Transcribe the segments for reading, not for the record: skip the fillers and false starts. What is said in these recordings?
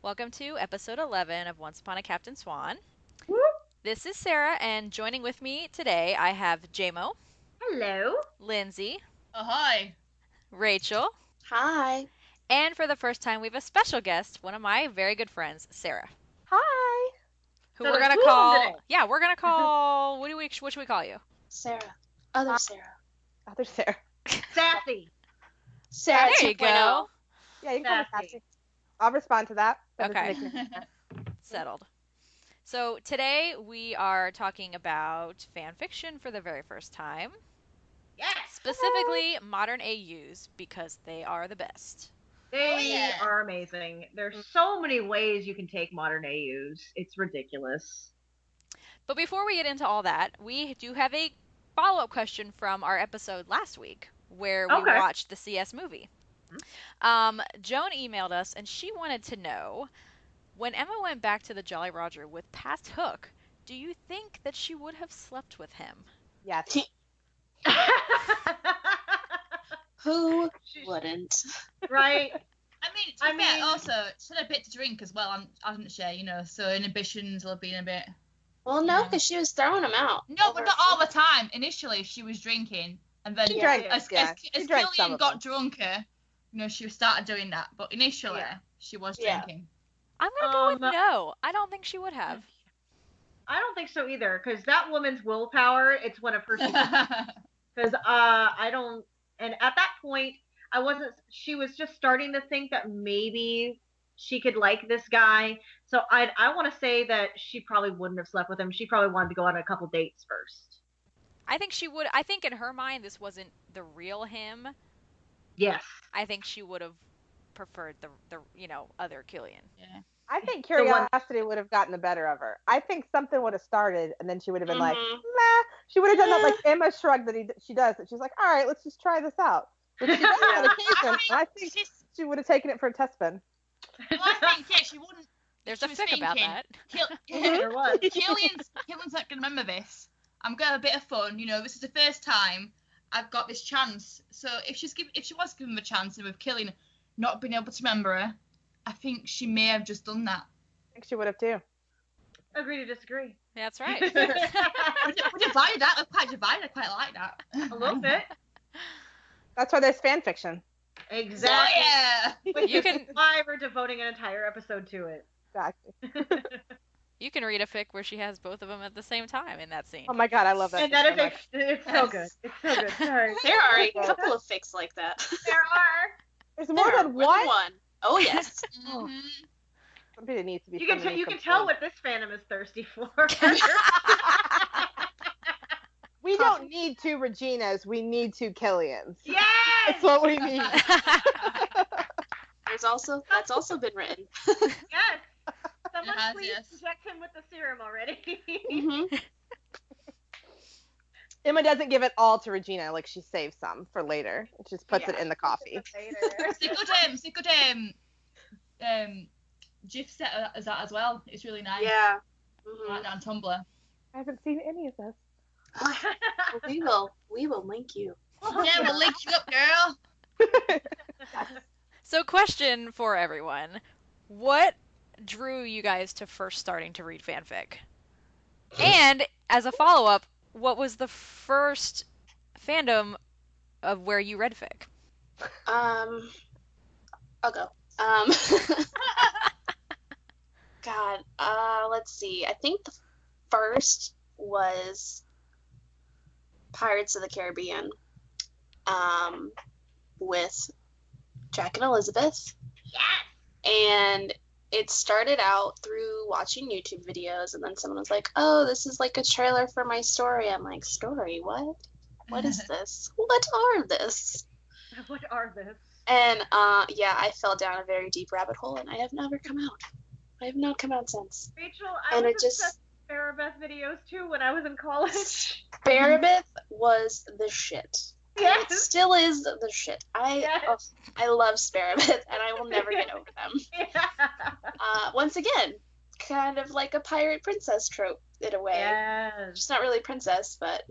Welcome to episode 11 of Once Upon a Captain Swan. Whoop. This is Sarah, and joining with me today I have JMO, Hello. Lindsay, Hi. Rachel, Hi. and for the first time we have a special guest, one of my very good friends, Sarah. Hi. Who So we're there's gonna two of 'em call? today. Yeah, we're gonna call. What should we call you? Sarah. Other Sarah. Other Sarah. Sassy. Sarah There you 2.0. go. Yeah, you can call me Sassy. Sassy. I'll respond to that. That is a Okay. nickname. Settled. So today we are talking about fan fiction for the very first time, Yes. specifically modern AUs because they are the best. They yeah. are amazing. There's so many ways you can take modern AUs. It's ridiculous. But before we get into all that, we do have a follow-up question from our episode last week where we Okay. watched the CS movie. Joan emailed us and she wanted to know, when Emma went back to the Jolly Roger with past Hook, do you think that she would have slept with him? Yes. Who wouldn't? Right? I mean, I to be fair, mean- also, she had a bit to drink as well. I didn't share, so inhibitions will have been a bit. Well, no, Yeah. because she was throwing them out. No, over but not all the time. Initially, she was drinking, and then She Yeah. drank. as She drank some Killian of got them. drunker, she started doing that. But initially, Yeah. she was Yeah. drinking. I'm gonna go with Um, no. I don't think she would have. I don't think so either, because that woman's willpower, it's one of her Because I don't, and at that point, she was just starting to think that maybe she could like this guy. So I want to say that she probably wouldn't have slept with him. She probably wanted to go on a couple dates first. I think she would. I think in her mind this wasn't the real him. Yes. I think she would have preferred the other Killian. Yeah. I think The one- curiosity would have gotten the better of her. I think something would have started, and then she would have been like, Mhm. nah. She would have done that like Emma shrugged that she does it. She's like, all right, let's just try this out. Which she does on occasion. And I think She's, she would have taken it for a test spin. well, I think, yeah, she wouldn't. There's She a was fic about thinking, that. There was. Killian's not gonna remember this. I'm gonna have a bit of fun. This is the first time I've got this chance. So if she was given the chance, and with Killian not being able to remember her, I think she may have just done that. I think she would have too. Agree to disagree. That's right. We divided that. We're quite divided. I quite like that. A little bit. That's why there's fan fiction. Exactly. Oh, yeah. Which You is can- why we're devoting an entire episode to it. Exactly. You can read a fic where she has both of them at the same time in that scene. Oh my god, I love that. And that so is much. it's so Yes. good. It's so good. Sorry. There are a Okay. couple of fics like that. There are. There's more There are than one. Oh, yes. Mhm. Somebody needs to be. You can sending me you can some tell things. what this fandom is thirsty for. We don't need two Reginas. We need two Killians. Yes. That's what we need. That's also been written. Yes. Someone Yes, please yes. inject him with the serum already. Mhm. Emma doesn't give it all to Regina, like she saves some for later. She just puts it Yeah. in the coffee. It's a good GIF set as that as well. It's really nice. Yeah. I Mhm. like that on Tumblr. I haven't seen any of this. Well, we will link you. Yeah, we'll link you up, girl. So, question for everyone: what drew you guys to first starting to read fanfic? And as a follow-up, what was the first fandom of where you read fic? I'll go. God, let's see. I think the first was Pirates of the Caribbean, with Jack and Elizabeth. Yes. And it started out through watching YouTube videos, and then someone was like, oh, this is like a trailer for my story. I'm like, story? What? What is this? What are this? What are this? And yeah, I fell down a very deep rabbit hole, and I have never come out. I have not come out since. Rachel, I And was it just obsessed with Farabeth videos too when I was in college. Barabith was the shit. And Yes. it still is the shit. Yes. I love Sparabith, and I will never get over them. Yeah. Once again, kind of like a pirate princess trope in a way. Yes. She's not really a princess, but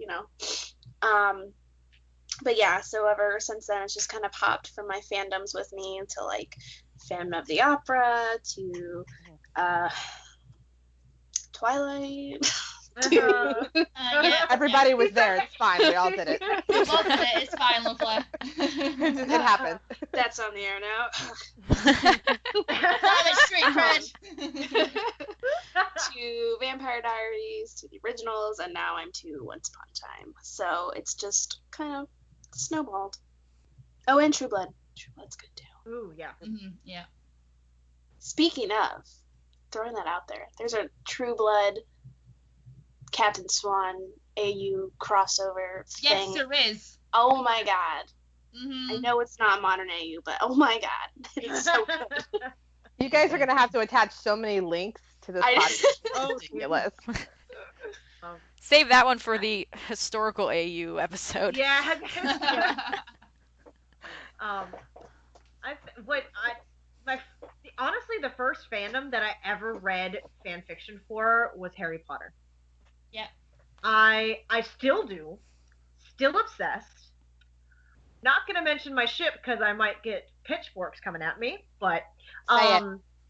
But yeah, so ever since then, it's just kind of hopped from my fandoms with me into like Phantom of the Opera to Twilight. Yeah. Everybody was there. It's fine. We all did it. It wasn't it? It's fine, lovely. It happened. That's on the air now. Private street cred. To Vampire Diaries, to the originals, and now I'm to Once Upon a Time. So it's just kind of snowballed. Oh, and True Blood. True Blood's good too. Ooh, yeah. Yeah. Speaking of, throwing that out there, there's a True Blood Captain Swan AU crossover thing. Yes, there is. Oh my god. Mm-hmm. I know it's not modern AU, but oh my god. It's so good. You guys are gonna have to attach so many links to this podcast. Oh, It's ridiculous. Save that one for the historical AU episode. yeah. Honestly, the first fandom that I ever read fan fiction for was Harry Potter. Yeah. I still do, still obsessed. Not gonna mention my ship because I might get pitchforks coming at me, but Say it.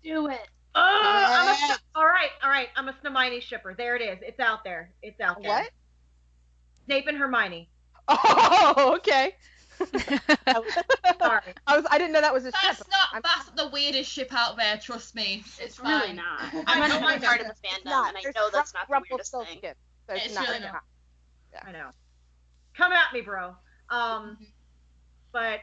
Do it. all right. I'm a Hermione shipper. There it is. It's out there. What? Snape and Hermione. Oh, okay. Sorry. I didn't know that was a That's ship. that's the weirdest ship out there, trust me. It's fine. really not. I I'm know, not I even part know. of the It's fandom, not. and I There's know that's not the weirdest thing. Rumpelstiltskin, so It's really not. I know. Come at me, bro. But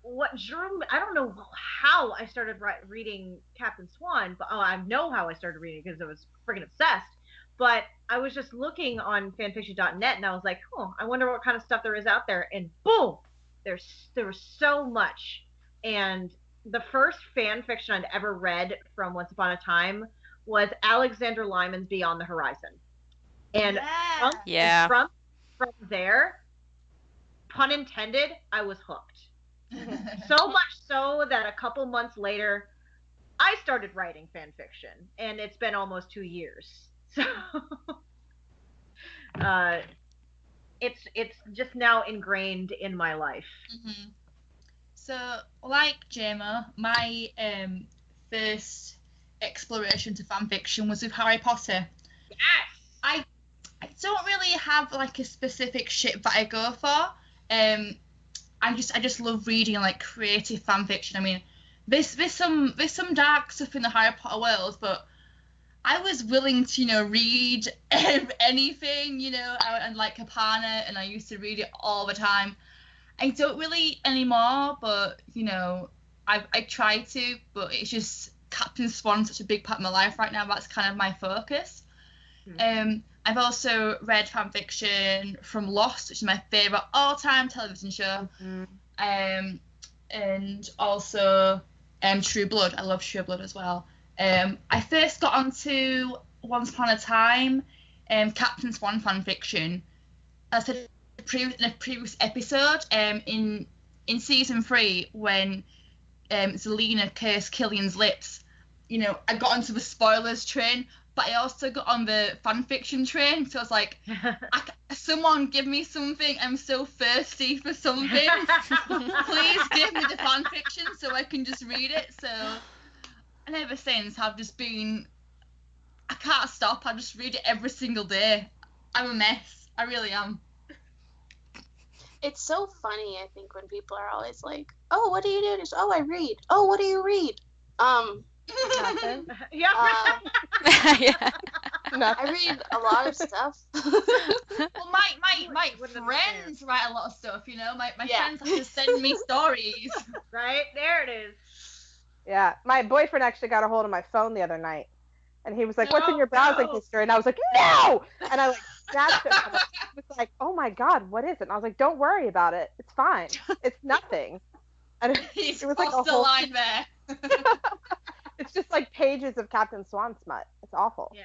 what drew me, I don't know how I started reading Captain Swan, but I know how I started reading because I was freaking obsessed. But I was just looking on fanfiction.net and I was like, oh, I wonder what kind of stuff there is out there. And boom, there was so much. And the first fan fiction I'd ever read from Once Upon a Time was Alexander Lyman's Beyond the Horizon. And from there, pun intended, I was hooked. So much so that a couple months later, I started writing fan fiction, and it's been almost 2 years. So it's just now ingrained in my life. Mm-hmm. So, like JMO, my first exploration to fan fiction was with Harry Potter. Yes. I don't really have like a specific ship that I go for. I just love reading like creative fan fiction. I mean, there's some dark stuff in the Harry Potter world, but I was willing to read anything, and like Capana, and I used to read it all the time. I don't really anymore, but I try to, but it's just Captain Swan's such a big part of my life right now. That's kind of my focus. Mm-hmm. I've also read fan fiction from Lost, which is my favourite all-time television show. Mm-hmm. And also True Blood. I love True Blood as well. I first got onto Once Upon a Time, Captain Swan fan fiction. As I said in a previous episode, in season 3, when Zelena cursed Killian's lips, I got onto the spoilers train, but I also got on the fan fiction train. So I was like, someone give me something. I'm so thirsty for something. Please give me the fan fiction so I can just read it. So, and ever since, I've just been, I can't stop. I just read it every single day. I'm a mess. I really am. It's so funny, I think, when people are always like, oh, what do you do? Oh, I read. Oh, what do you read? Nothing. Yeah. Yeah. I read a lot of stuff. Well, my Wouldn't friends write a lot of stuff, My Yeah. friends have to send me stories. Right there it is. Yeah, my boyfriend actually got a hold of my phone the other night, and he was like, "What's in your browsing No. history?" And I was like, "No!" And I like snatched it from him. He was like, "Oh my God, what is it?" And I was like, "Don't worry about it. It's fine. It's nothing." And He's it was like a crossed the whole. line there. It's just like pages of Captain Swan smut. It's awful. Yeah.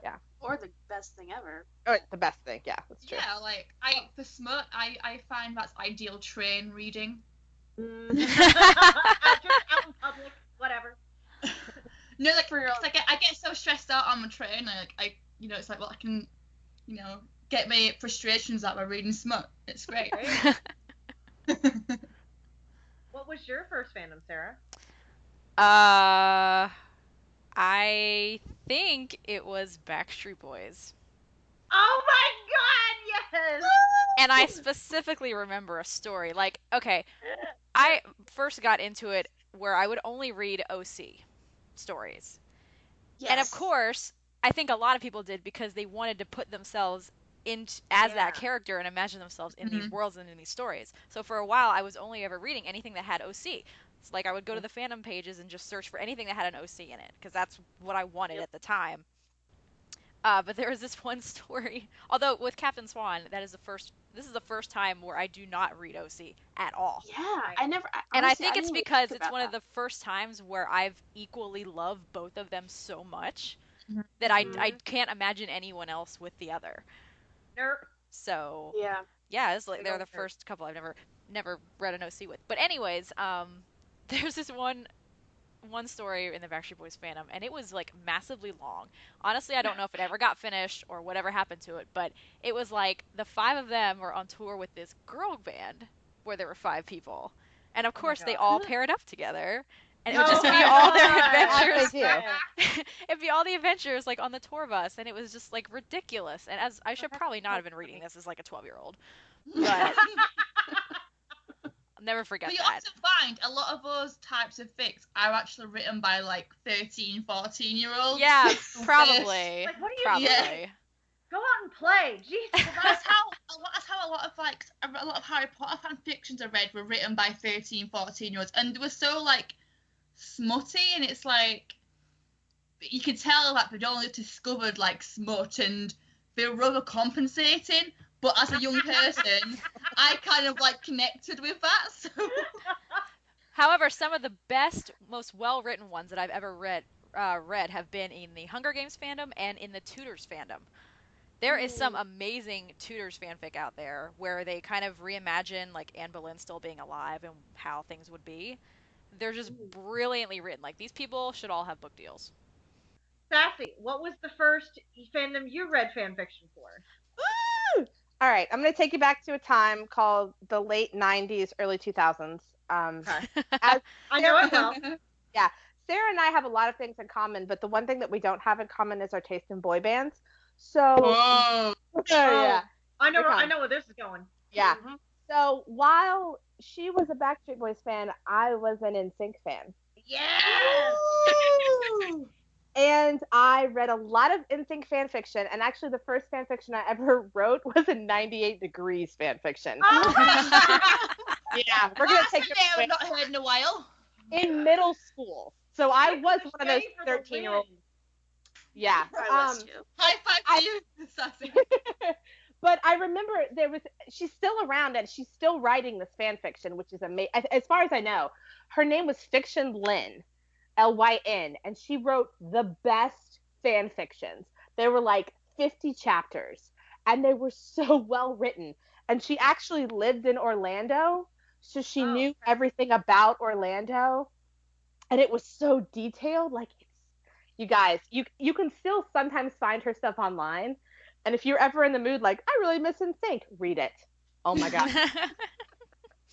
Yeah. Or the best thing ever. Oh, the best thing. Yeah, that's true. Yeah, like for smut, I find that's ideal train reading. Just out in public, whatever. No, like For real. I get so stressed out on the train. I it's like, well, I can, get my frustrations out by reading smut. It's great. What was your first fandom, Sarah? Uh, I think it was Backstreet Boys. Oh my god, yes! And I specifically remember a story. Like, okay, I first got into it where I would only read OC stories. And of Yes. course, I think a lot of people did because they wanted to put themselves in as that Yeah. character and imagine themselves in these Mhm. worlds and in these stories. So for a while, I was only ever reading anything that had OC. It's like I would go to the fandom pages and just search for anything that had an OC in it because that's what I wanted Yep. at the time. But there was this one story, although with Captain Swan, that is the first. This is the first time where I do not read OC at all. Yeah, Right. I never. And I Honestly, I think didn't it's even because think it's about one of that. the first times where I've equally loved both of them so much Mhm. that I Mhm. can't imagine anyone else with the other. Nerp. So Yeah. yeah, it's like Big they're old the nerp. first couple I've never read an OC with. But anyways, there's this one story in the Backstreet Boys fandom, and it was like massively long. Honestly, I don't know if it ever got finished or whatever happened to it, but it was like the five of them were on tour with this girl band where there were five people, and of Oh my course they god. all paired up together, and it would Oh just be my all their god. As adventures. they do. It'd be all the adventures like on the tour bus, and it was just like ridiculous. And as I should probably not have been reading this as like a 12-year-old, but I'll never forget But you that. also find a lot of those types of fics are actually written by like 13, 14-year-olds. Yeah, probably. Like, what are you Probably. doing? Go out and play. Jesus. That's how a lot of like a lot of Harry Potter fan fictions I read were written by 13, 14-year-olds, and they were so like smutty, and it's like you could tell that they'd only discovered like smut and they were overcompensating. But as a young person, I kind of like connected with that. So However, some of the best, most well-written ones that I've ever read have been in the Hunger Games fandom and in the Tudors fandom. There is some amazing Tudors fanfic out there where they kind of reimagine like Anne Boleyn still being alive and how things would be. They're just brilliantly written. Like these people should all have book deals. Sassy, what was the first fandom you read fan fiction for? Woo! All right, I'm going to take you back to a time called the late 90s, early 2000s. Okay. As I know it Sarah, well. yeah, Sarah and I have a lot of things in common, but the one thing that we don't have in common is our taste in boy bands. So, whoa. yeah, I know. You're I fine. know where this is going. yeah. Mhm. So while she was a Backstreet Boys fan, I was an NSYNC fan. Yes. And I read a lot of NSYNC fan fiction, and actually the first fan fiction I ever wrote was a 98 Degrees fan fiction. Oh my god. Yeah, we're gonna That's take a it name away. I've not heard in a while. In middle school. So I was It's one of those Shay for the 13-year-olds. win. Yeah. I was too. High five to you, Sassy. But I remember she's still around and she's still writing this fan fiction, which is amazing. As far as I know, her name was Fiction Lynn, Lyn, and she wrote the best fan fictions. There were like 50 chapters, and they were so well written. And she actually lived in Orlando, so she Oh, knew okay. everything about Orlando, and it was so detailed. Like, you guys, you can still sometimes find her stuff online, and if you're ever in the mood, like I really miss NSYNC, read it. Oh my god!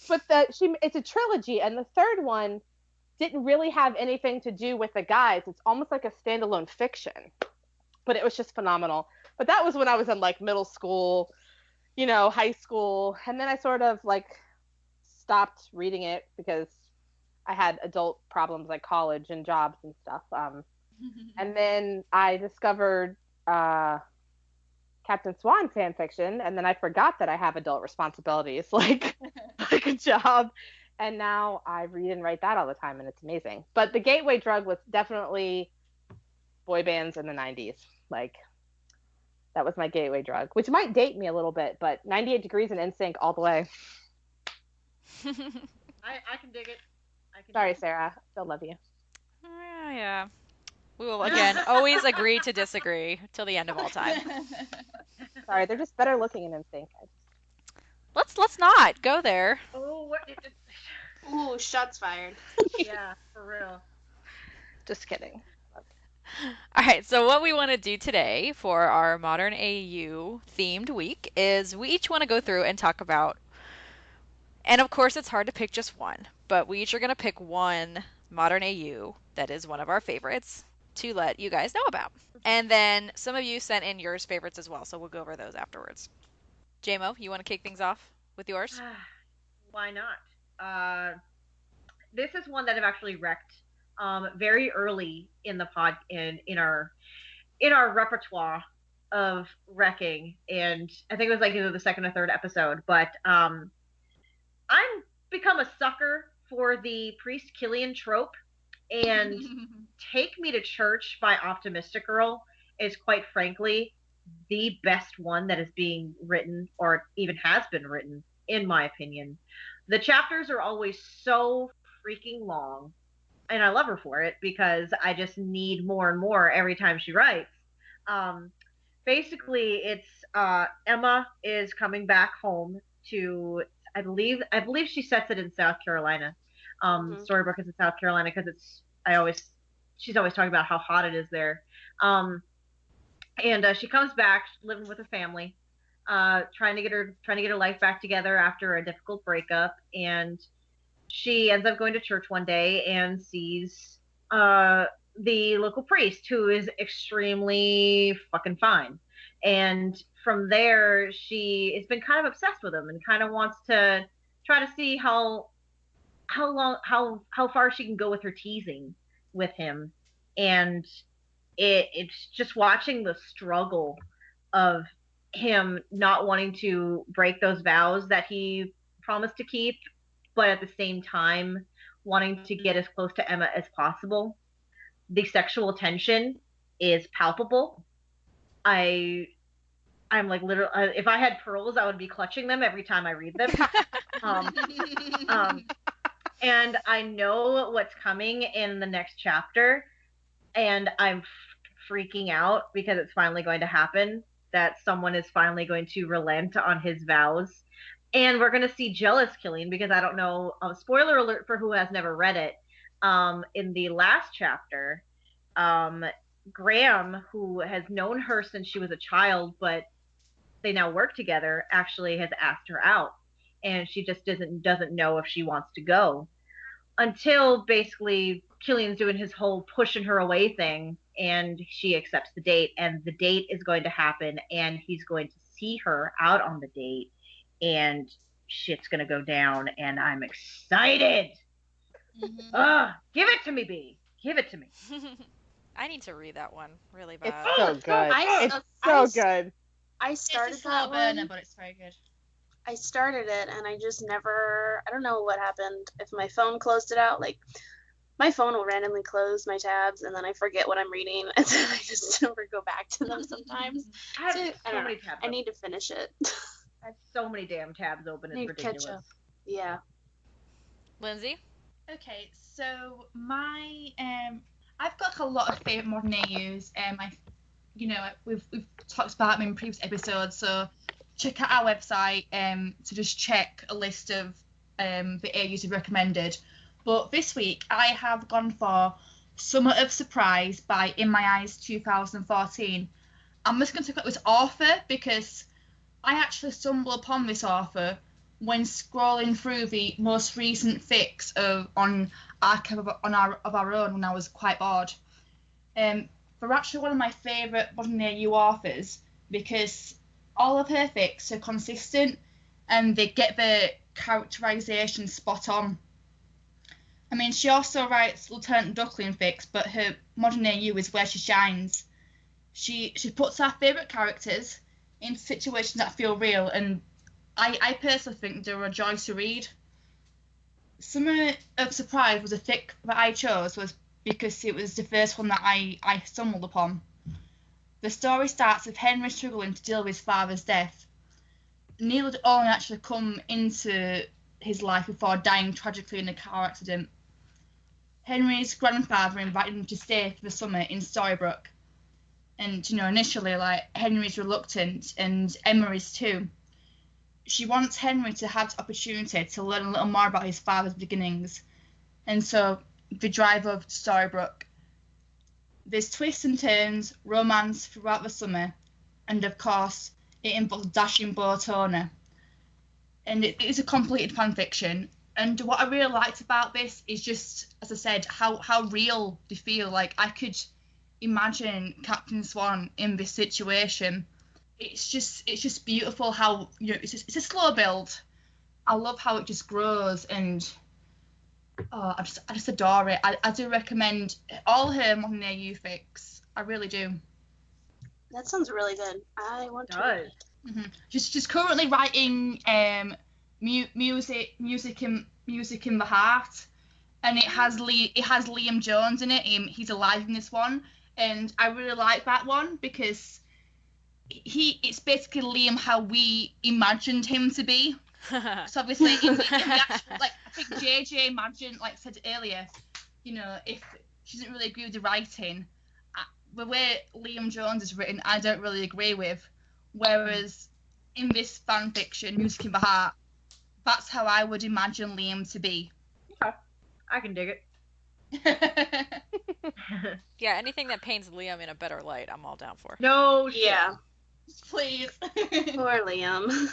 But it's a trilogy, and the third one didn't really have anything to do with the guys. It's almost like a standalone fiction, but it was just phenomenal. But that was when I was in like middle school, high school, and then I sort of like stopped reading it because I had adult problems like college and jobs and stuff. And then I discovered Captain Swan fan fiction, and then I forgot that I have adult responsibilities like a job, and now I read and write that all the time, and it's amazing. But the gateway drug was definitely boy bands in the 90s. Like, that was my gateway drug, which might date me a little bit, but 98 Degrees and NSYNC all the way. I can dig it. Sorry, Sarah. Still love you. Yeah. We will again always agree to disagree till the end of all time. Sorry, they're just better looking in NSYNC. Let's not go there. Oh, what? Ooh, shots fired. Yeah, for real. Just kidding. All right, so what we want to do today for our Modern AU themed week is we each want to go through and talk about, and of course it's hard to pick just one, but we each are going to pick one modern AU that is one of our favorites to let you guys know about. And then some of you sent in yours favorites as well, so we'll go over those afterwards. JMO, you want to kick things off with yours? Why not? This is one that I've actually wrecked very early in the pod in our repertoire of wrecking, and I think it was like either the second or third episode. But I'm become a sucker for the priest Killian trope, and Take Me to Church by Optimistic Girl is quite frankly the best one that is being written or even has been written, in my opinion. The chapters are always so freaking long, and I love her for it because I just need more and more every time she writes. Um, Basically, it's Emma is coming back home to, I believe she sets it in South Carolina. Storybook is in South Carolina because she's always talking about how hot it is there. And she comes back living with her family, trying to get her life back together after a difficult breakup, and she ends up going to church one day and sees the local priest, who is extremely fucking fine. And from there, she has been kind of obsessed with him and kind of wants to try to see how far she can go with her teasing with him. And it's just watching the struggle of him not wanting to break those vows that he promised to keep, but at the same time wanting to get as close to Emma as possible. The sexual tension is palpable. I'm like literally, if I had pearls, I would be clutching them every time I read them. And I know what's coming in the next chapter, and I'm freaking out because it's finally going to happen. That someone is finally going to relent on his vows. And we're going to see jealous Killian, because I don't know, spoiler alert for who has never read it. In the last chapter, Graham, who has known her since she was a child, but they now work together, actually has asked her out. And she just doesn't know if she wants to go. Until basically Killian's doing his whole pushing her away thing, and she accepts the date, and the date is going to happen, and he's going to see her out on the date, and shit's gonna go down, and I'm excited. Give it to me, B. Give it to me. I need to read that one really bad. It's so good. It's so good. I started it's a that slow burner, one. but it's very good. I started it and I just never, I don't know what happened. If my phone closed it out, like my phone will randomly close my tabs and then I forget what I'm reading and then I just never go back to them sometimes. I have So, so many tabs. I need to finish it. I have so many damn tabs open. It's Need to catch ridiculous. up. Yeah. Lindsay? Okay, so my I've got like a lot of favorite modern AUs. We've talked about them in previous episodes, so check out our website to just check a list of the AUs we've recommended. But this week I have gone for Summer of Surprise by In My Eyes 2014. I'm just going to talk about this author because I actually stumbled upon this author when scrolling through the most recent fics on Archive of Our Own when I was quite bored. They're actually one of my favourite modern AU authors because all of her fics are consistent and they get the characterisation spot on. I mean, she also writes Lieutenant Duckling fics, but her modern AU is where she shines. She puts our favourite characters in situations that feel real, and I personally think they're a joy to read. Summer of Surprise was a fic that I chose was because it was the first one that I stumbled upon. The story starts with Henry struggling to deal with his father's death. Neil had only actually come into his life before dying tragically in a car accident. Henry's grandfather invited him to stay for the summer in Storybrooke. And, initially, Henry's reluctant, and Emma is too. She wants Henry to have the opportunity to learn a little more about his father's beginnings. And so, they drive over to Storybrooke. There's twists and turns, romance throughout the summer, and of course, it involves dashing boat owner. And it is a completed fanfiction, And what I really liked about this is just, as I said, how real they feel. Like, I could imagine Captain Swan in this situation. It's just beautiful how, you know, it's a slow build. I love how it just grows, and I just adore it. I do recommend all her modern AU fics. I really do. That sounds really good. I want to read it. Mm-hmm. Just currently writing music in the heart, and it has Liam Jones in it. He's alive in this one, and I really like that one because it's basically Liam how we imagined him to be. So obviously in the actual, like, I think JJ imagined, like I said earlier, you know, if she doesn't really agree with the writing, the way Liam Jones is written, I don't really agree with. Whereas in this fan fiction, Music in the Heart, that's how I would imagine Liam to be. Okay. I can dig it. Yeah, anything that paints Liam in a better light, I'm all down for. No shit. Yeah. Please. Poor Liam.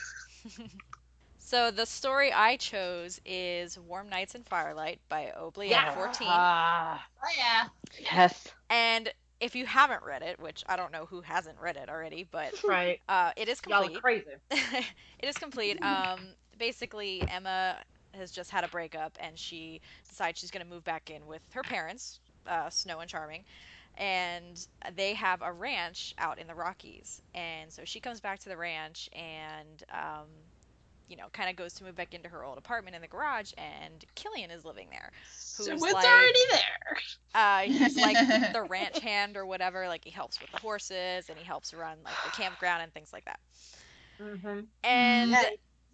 So the story I chose is Warm Nights in Firelight by Obley Yeah. 14. Oh yeah. Yes. And if you haven't read it, which I don't know who hasn't read it already, but Right. it is Y'all complete. are crazy. It is complete. Basically, Emma has just had a breakup, and she decides she's going to move back in with her parents, Snow and Charming, and they have a ranch out in the Rockies. And so she comes back to the ranch and, you know, kind of goes to move back into her old apartment in the garage, and Killian is living there. So Who's it's like, already there. he's like the ranch hand or whatever. Like, he helps with the horses, and he helps run like the campground and things like that. Mm-hmm. And Yeah.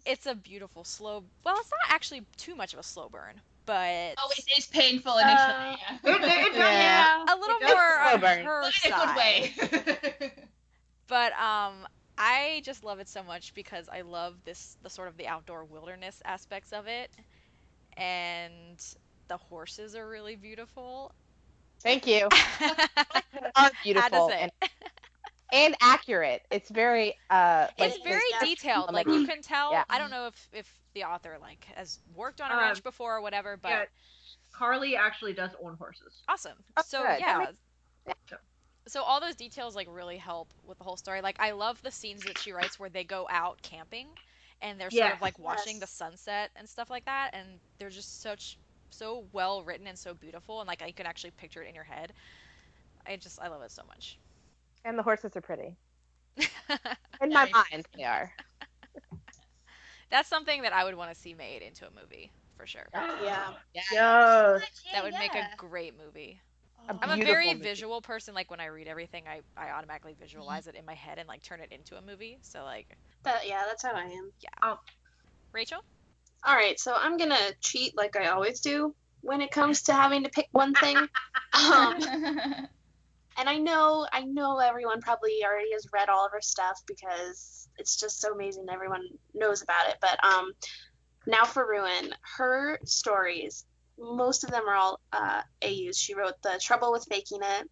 it's a beautiful slow. Well, it's not actually too much of a slow burn, but Oh, it's painful initially. It's Yeah. a little It does more slow on burn. her But in a side. good way. But I just love it so much because I love the sort of the outdoor wilderness aspects of it, and the horses are really beautiful. Thank you. Are Had to beautiful say. and accurate. It's very It's It very is, yeah. detailed. Like, you can tell. Yeah. I don't know if the author like has worked on a ranch before or whatever, but Yeah. Carly actually does own horses. awesome. Oh, So good. yeah. Yeah. So all those details like really help with the whole story. Like, I love the scenes that she writes where they go out camping and they're sort Yes. of like watching the Yes. sunset and stuff like that, and they're just so well written and so beautiful, and like you can actually picture it in your head. I love it so much. And the horses are pretty. In my mind, they are. That's something that I would want to see made into a movie for sure. Yeah. Yes. That would make a great movie. A I'm a beautiful very movie. visual person. Like, when I read everything, I automatically visualize it in my head and like turn it into a movie. So like, That's how I am. Rachel? All right, so I'm gonna cheat like I always do when it comes to having to pick one thing. And I know everyone probably already has read all of her stuff because it's just so amazing. Everyone knows about it. But now for Ruin, her stories, most of them are all AUs. She wrote The Trouble with Faking It,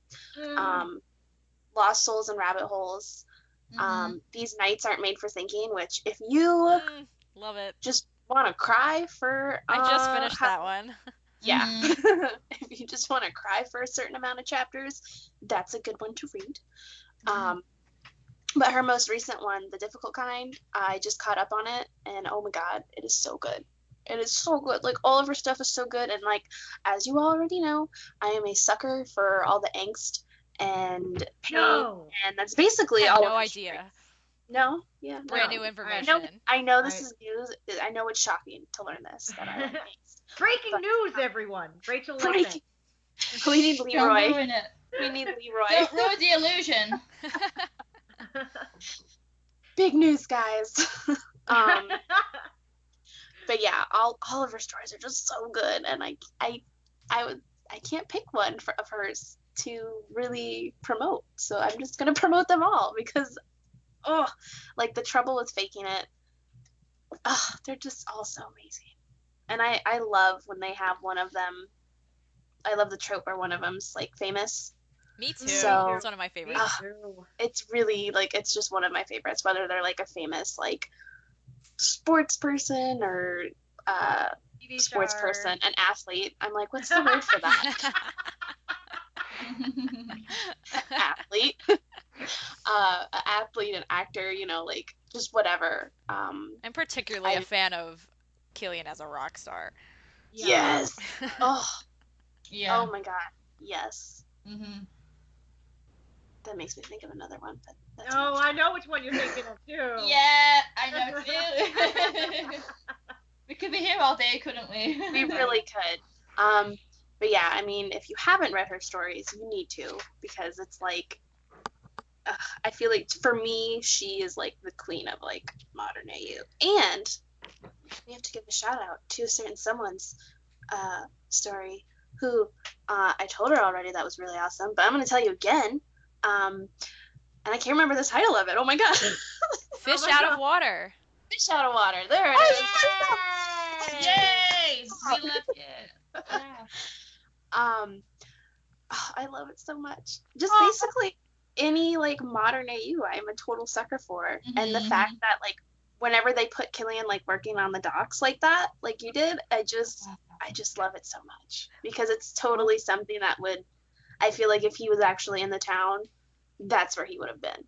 Lost Souls and Rabbit Holes, These Nights Aren't Made for Thinking, which if you Love it. just want to cry for... I just finished that one. Yeah. If you just want to cry for a certain amount of chapters, that's a good one to read. But her most recent one, The Difficult Kind, I just caught up on it, and oh my god, it is so good. It is so good. Like, all of her stuff is so good, and like, as you already know, I am a sucker for all the angst and pain, and that's basically I have all no of her idea. stories. No? Yeah. Brand no. new information. I know this is news. I know it's shocking to learn this, that I like angst. Breaking But- news, everyone. Rachel likes Breaking- it. We need Don't Leroy. ruin it. We need Leroy. Don't ruin the illusion. Big news, guys. But yeah, all of her stories are just so good, and I can't pick one of hers to really promote. So I'm just gonna promote them all because, like The Trouble with Faking It. They're just all so amazing, and I love when they have one of them. I love the trope where one of them's like famous. Me too. So- It's one of my favorites. It's really like it's just one of my favorites, whether they're like a famous like sports person or TV sports star. person, an athlete. I'm like, what's the word for that? Athlete. An athlete, an actor, you know, like just whatever. I'm particularly a fan of Killian as a rock star. Yes. Oh. Yeah. Oh my god. Yes. Mm-hmm. That makes me think of another one, but that's Oh, I know which one you're thinking of too. Yeah, I know too. We could be here all day, couldn't we? We really could. But yeah, I mean, if you haven't read her stories, you need to, because it's like, I feel like for me, she is like the queen of like modern AU. And we have to give a shout out to a certain someone's story who I told her already that was really awesome, but I'm going to tell you again. And I can't remember the title of it. Oh my god. Fish out of water. Fish out of water. There it is. Yay! We love it. Yeah. I love it so much. Just basically any like modern AU, I'm a total sucker for. Mm-hmm. And the fact that like whenever they put Killian like working on the docks like that, like you did, I just love it so much, because it's totally something that I feel like if he was actually in the town, that's where he would have been.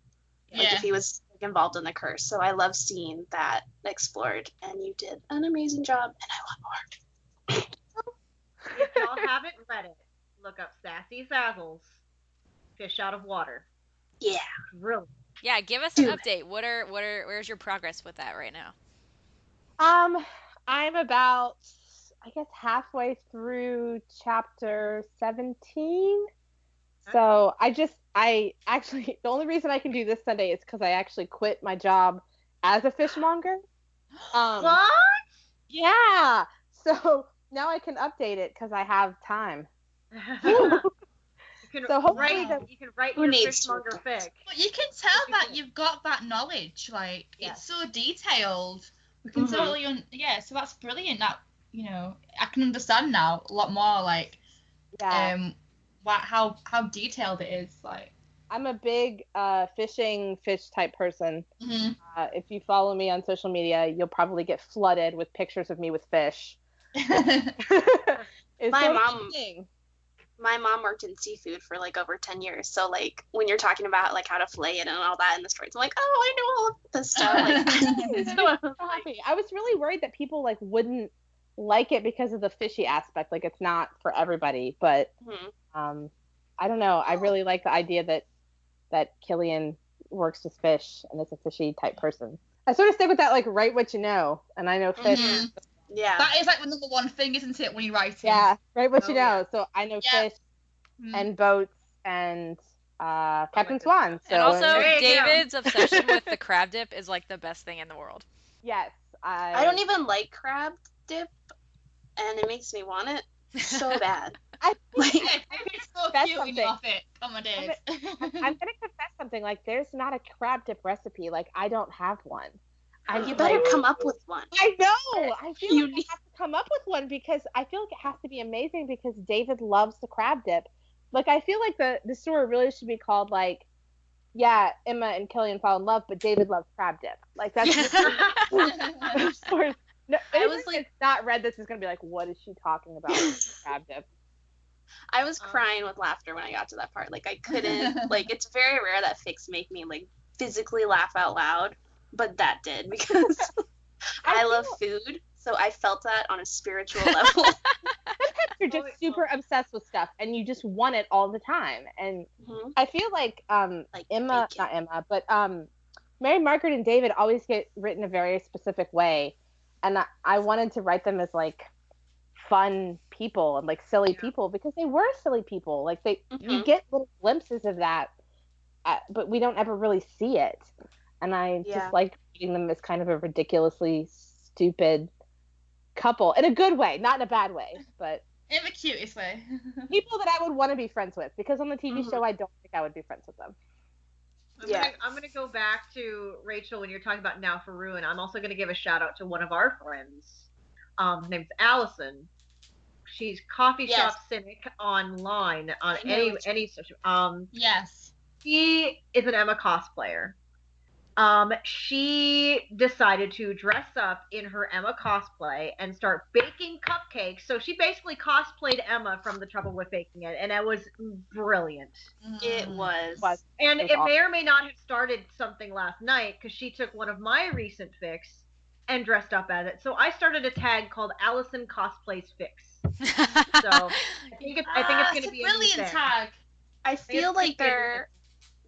Like if he was like, involved in the curse. So I love seeing that explored, and you did an amazing job, and I want more. If y'all haven't read it, look up Sassy Sazzles, Fish Out of Water. Yeah. Really. Yeah, give us an update. Where's your progress with that right now? I'm about, I guess, halfway through chapter 17. So I actually, the only reason I can do this Sunday is because I actually quit my job as a fishmonger. What? Yeah. So now I can update it because I have time. So hopefully you can write your fishmonger fic. But you can tell that you've got that knowledge. Like, it's so detailed. We can totally, so that's brilliant. That, you know, I can understand now a lot more, like, how detailed it is. Like, I'm a big fishing fish type person. Mm-hmm. If you follow me on social media, you'll probably get flooded with pictures of me with fish. My mom worked in seafood for like over 10 years. So like when you're talking about like how to fillet it and all that in the stories, I'm like, oh, I know all of this stuff. Like, I was really worried that people like wouldn't like it because of the fishy aspect. Like it's not for everybody, but I don't know. I really like the idea that Killian works with fish and is a fishy type person. I sort of stick with that, like, write what you know, and I know fish. Mm-hmm. Yeah. That is like the number one thing, isn't it, when you're writing? Yeah, write what you know. So I know fish and boats and Captain Swan. So, and also, David's obsession with the crab dip is like the best thing in the world. Yes. I don't even like crab dip, and it makes me want it so bad. It's so cute when you off it. Come on, Dave. I'm gonna confess something. Like, there's not a crab dip recipe. Like, I don't have one. You better come up with one. I know. I feel like I have to come up with one because I feel like it has to be amazing because David loves the crab dip. Like, I feel like the story really should be called, like, Emma and Killian fall in love, but David loves crab dip. Like, that's the story. No, I was like, not read this is gonna be like, what is she talking about? Crab dip. I was crying with laughter when I got to that part. Like, I couldn't. Like, it's very rare that fics make me like physically laugh out loud, but that did because I love food, so I felt that on a spiritual level. Sometimes you're just super obsessed with stuff, and you just want it all the time. And I feel like Mary Margaret and David always get written a very specific way. And I wanted to write them as, like, fun people and, like, silly people because they were silly people. Like, you get little glimpses of that, but we don't ever really see it. And I just like reading them as kind of a ridiculously stupid couple in a good way, not in a bad way, but in the cutest way. People that I would want to be friends with, because on the TV show, I don't think I would be friends with them. I'm going to go back to Rachel when you're talking about Now for Ruin. I'm also going to give a shout out to one of our friends. Name's Allison. She's Coffee Shop Cynic online on any social. Yes. She is an Emma cosplayer. She decided to dress up in her Emma cosplay and start baking cupcakes. So she basically cosplayed Emma from The Trouble with Baking It, and it was brilliant. It was. And It was it may awesome. or may not have started something last night because she took one of my recent fics and dressed up as it. So I started a tag called Allison Cosplays Fics. So I think it's going to It's a be a brilliant new thing. tag. I feel like there.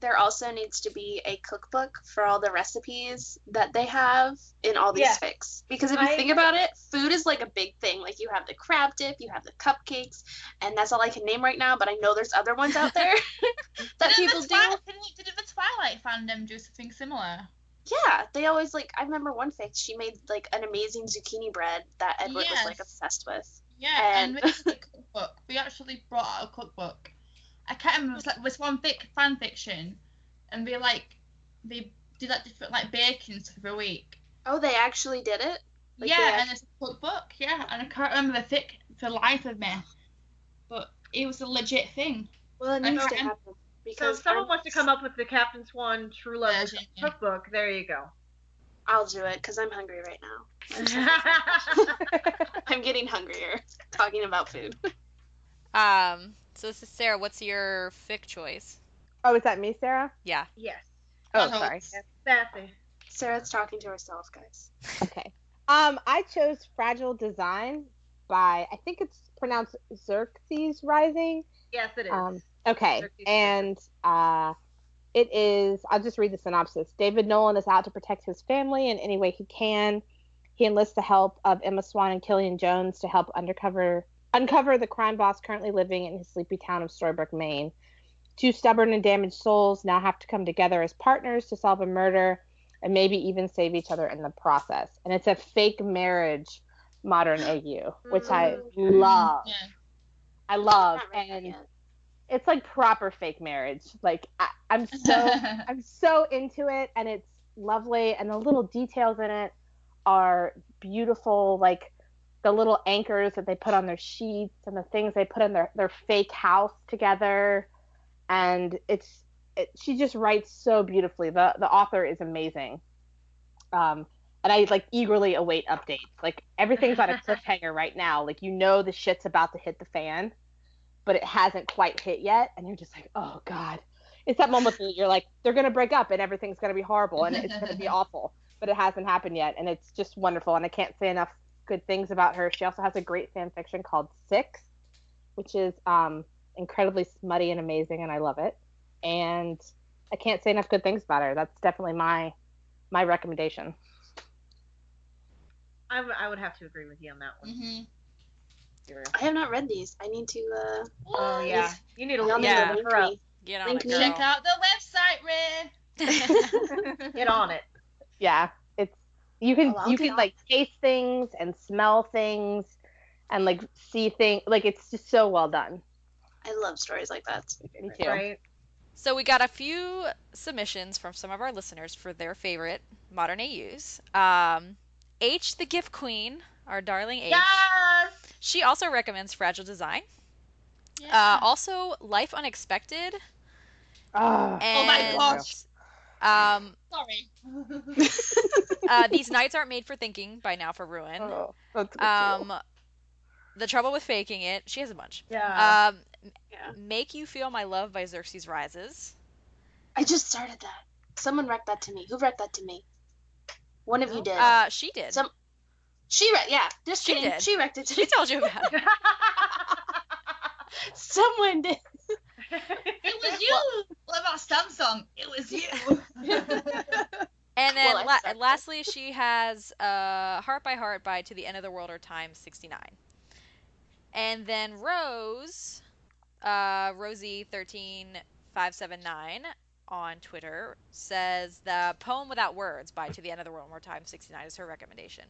there also needs to be a cookbook for all the recipes that they have in all these Yes. fics. Because if you think about it, food is like a big thing. Like you have the crab dip, you have the cupcakes, and that's all I can name right now, but I know there's other ones out there that people do. Didn't the Twilight fandom do something similar? Yeah, they always like, I remember one fic, she made like an amazing zucchini bread that Edward was Yes. like obsessed with. Yeah, and And- we did a cookbook. We actually brought out a cookbook. I can't remember, it was one fan fiction, and they did like different like baking stuff every week. Oh, they actually did it? Like, Yeah, they and it's a cookbook, yeah, and I can't remember the fic for the life of me, but it was a legit thing. Well, it needs to Okay. happen. So Because if someone wants to come up with the Captain Swan True Love Version, yeah. cookbook, there you go. I'll do it because I'm hungry right now. I'm getting hungrier talking about food. So this is Sarah. What's your fic choice? Oh, is that me, Sarah? Yeah. Yes. Oh, Uh-oh. sorry. Sassy. Sarah's talking to herself, guys. Okay. I chose Fragile Design by, I think it's pronounced Xerxes Rising. Yes, it is. Okay. Xerxes And it is, I'll just read the synopsis. David Nolan is out to protect his family in any way he can. He enlists the help of Emma Swan and Killian Jones to help uncover the crime boss currently living in his sleepy town of Storybrooke, Maine. Two stubborn and damaged souls now have to come together as partners to solve a murder and maybe even save each other in the process. And it's a fake marriage modern AU, which I love. Yeah. I love. Not read that And yet. it's like proper fake marriage. Like I'm so into it, and it's lovely, and the little details in it are beautiful, like the little anchors that they put on their sheets and the things they put in their fake house together. And she just writes so beautifully. The author is amazing. And I like eagerly await updates. Like everything's on a cliffhanger right now. Like the shit's about to hit the fan, but it hasn't quite hit yet, and you're just like, oh god. It's that moment that you're like, they're gonna break up and everything's gonna be horrible and it's gonna be awful, but it hasn't happened yet, and it's just wonderful, and I can't say enough good things about her. She also has a great fan fiction called Six, which is incredibly smutty and amazing, and I love it. And I can't say enough good things about her. That's definitely my recommendation. I would have to agree with you on that one. Mm-hmm. I have not read these. I need to. Oh yeah, you need to Y'all need Yeah. to look link her up. me. Get on Link it, me. girl. Check out the website, Ray. Get on it. Yeah, it's you can Oh, I'll you get can on like taste things and smell things and like see things. Like it's just so well done. I love stories like that. It's my Me favorite. too. Right. So we got a few submissions from some of our listeners for their favorite modern AUs. H, the Gift Queen, our darling H. Yes. She also recommends Fragile Design. Yeah. Also, Life Unexpected. Oh my And, gosh. Sorry. These Nights Aren't Made for Thinking by Now for Ruin. Oh, that's good too. The Trouble with Faking It. She has a bunch. Yeah. Yeah. Make You Feel My Love by Xerxes Rises. I just started that. Someone wrecked that to me. Who wrecked that to me? One of you did. She did. Yeah. Just She kidding. did. She wrecked it to She me. told you about it. Someone did. It was you. What about Samsung? It was you. And then Well, I sucked. lastly, she has Heart by Heart by To the End of the World or Times 69. And then Rose, Rosie13579 on Twitter says the Poem Without Words by To the End of the World or Times 69 is her recommendation.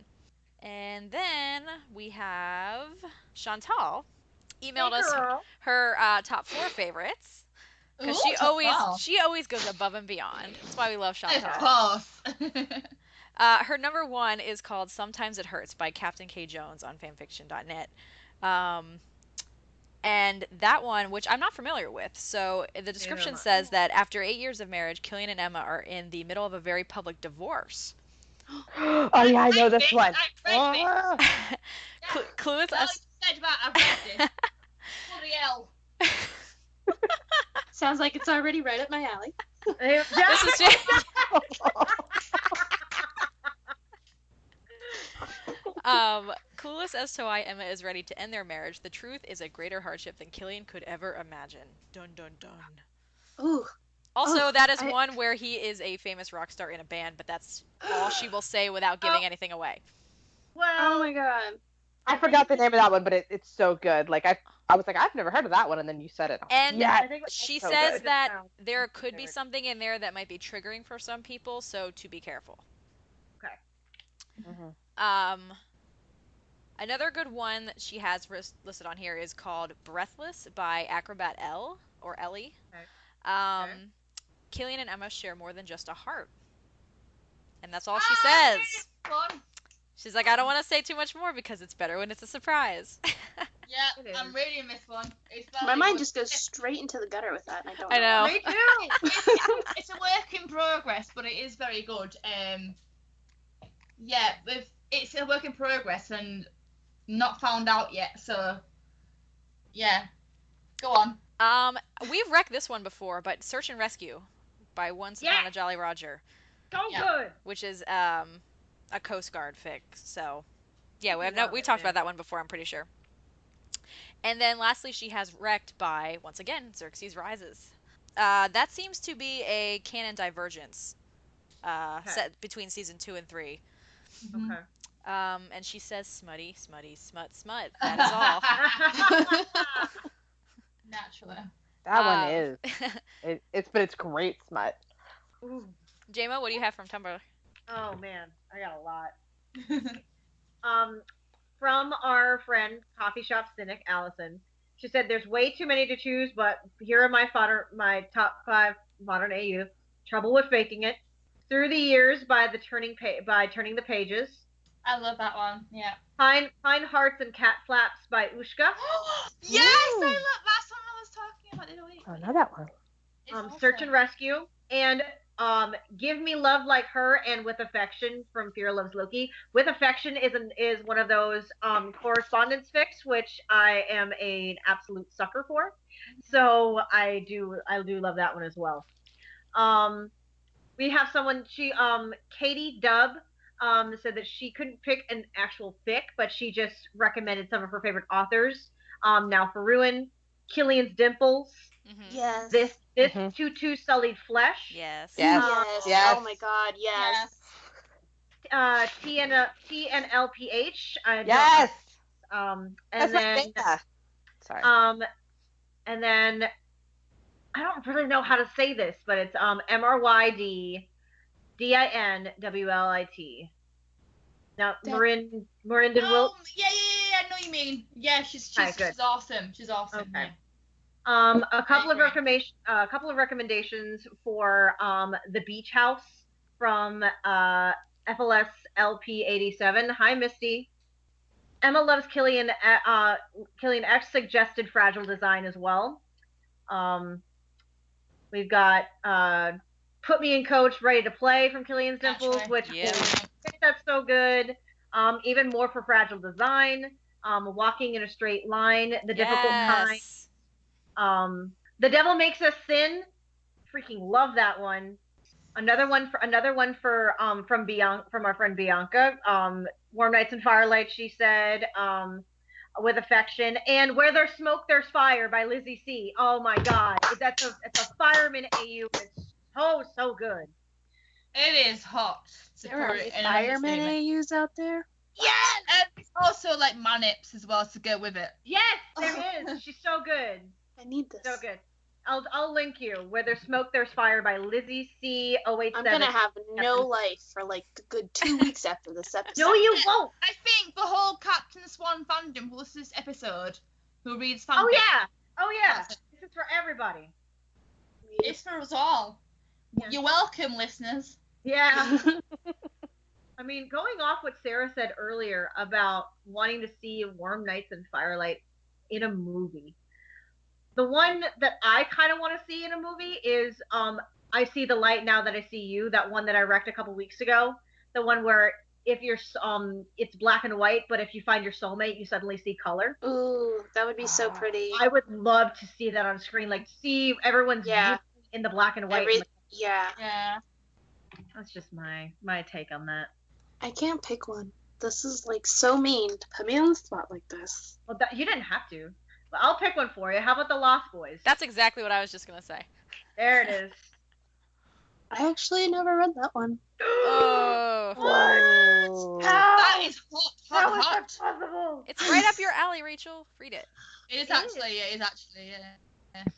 And then we have Chantal emailed us her top 4 favorites. Because Ooh, wow. she always goes above and beyond. That's why we love Chantal. Of course. Her number 1 is called Sometimes It Hurts by Captain K. Jones on fanfiction.net. And that one, which I'm not familiar with, so the description says that after 8 years of marriage, Killian and Emma are in the middle of a very public divorce. Oh yeah, I know this one. I've read this. Clueless Well, as you said that, I've read this. Bloody hell. Sounds like it's already right up my alley. This is just... Clueless as to why Emma is ready to end their marriage, the truth is a greater hardship than Killian could ever imagine. Dun dun dun. Ooh. Also, that is one where he is a famous rock star in a band, but that's all she will say without giving anything away. Well, Oh my god. I forgot the name of that one, but it's so good. Like I was like, I've never heard of that one, and then you said it. And yeah, she so says good. that there could be something in there that might be triggering for some people, so to be careful. Okay. Mm-hmm. Another good one that she has listed on here is called Breathless by Acrobat L, or Ellie. Okay. Killian and Emma share more than just a heart. And that's all she says. Fun. She's like, I don't want to say too much more because it's better when it's a surprise. Yeah, I'm reading this one. It's My mind just goes straight into the gutter with that, and I don't I know. Me too. It's a work in progress, but it is very good. Yeah, it's a work in progress and not found out yet, so yeah. Go on. We've wrecked this one before, but Search and Rescue by Once Upon a Jolly Roger. So good. Which is a Coast Guard fic. So yeah, we talked about that one before, I'm pretty sure. And then lastly, she has Wrecked by, once again, Xerxes Rises. That seems to be a canon divergence set between season 2 and 3. Okay. And she says smutty, smutty, smut, smut. That is all. Naturally. That one is. It's great smut. Ooh. JMO, what do you have from Tumblr? Oh man, I got a lot. From our friend Coffee Shop Cynic Allison, she said there's way too many to choose, but here are my top 5 modern AU. Trouble with Faking It, Through the Years by Turning the Pages. I love that one. Yeah. Pine Hearts and Cat Flaps by Ushka. Yes, I love that's one I was talking about the other week. I know that one. It's Search awesome. and Rescue, and Give Me Love Like Her and With Affection from Fear Loves Loki. With Affection is one of those correspondence fics, which I am an absolute sucker for. So I do love that one as well. We have someone, Katie Dubb, said that she couldn't pick an actual fic, but she just recommended some of her favorite authors. Now for Ruin, Killian's Dimples. Mm-hmm. Yes. This Tutu Sullied Flesh. Yes. Yes. Oh my god, yes. TNLPH. Yes. And That's then sorry. and then I don't really know how to say this, but it's MRYDDINWLIT. Now Marinden Wilt. Yeah, I know what you mean. Yeah, she's awesome. She's awesome. Okay. Yeah. A couple of recommendations for The Beach House from FLS LP87. Hi, Misty. Emma loves Killian. Killian X suggested Fragile Design as well. We've got Put Me in Coach, Ready to Play from Killian's Dimples, which I think that's so good. Even more for Fragile Design. Walking in a Straight Line, The Difficult Kind. The Devil Makes Us Sin. Freaking love that one. Another one from our friend Bianca. Warm Nights and Firelight, she said. With Affection, and Where There's Smoke There's Fire by Lizzie C. Oh my god. It's a fireman AU. It's so good. It is hot. There are fireman AUs out there. Yes, and it's also like manips as well to go with it. Yes, there is. She's so good. I need this. So good. I'll link you. Where There's Smoke There's Fire by Lizzie C. 087. I'm gonna have no life for like a good 2 weeks after this episode. No, you won't. I think the whole Captain Swan fandom will listen to this episode who reads fanfic. Oh yeah. This is for everybody. It's for us all. Yeah. You're welcome, listeners. Yeah. I mean, going off what Sarah said earlier about wanting to see Warm Nights and Firelight in a movie. The one that I kind of want to see in a movie is I See the Light Now That I See You, that one that I wrecked a couple weeks ago. The one where if you're it's black and white, but if you find your soulmate, you suddenly see color. Ooh, that would be so pretty. I would love to see that on screen, like see everyone's Yeah. in the black and white. Yeah. Yeah. That's just my take on that. I can't pick one. This is like so mean to put me on the spot like this. Well, you didn't have to. But I'll pick one for you. How about the Lost Boys? That's exactly what I was just gonna say. There it is. I actually never read that one. Oh. Oh. That is hot, How hot, is hot. that possible? It's right up your alley, Rachel. Read it. It is actually, yeah.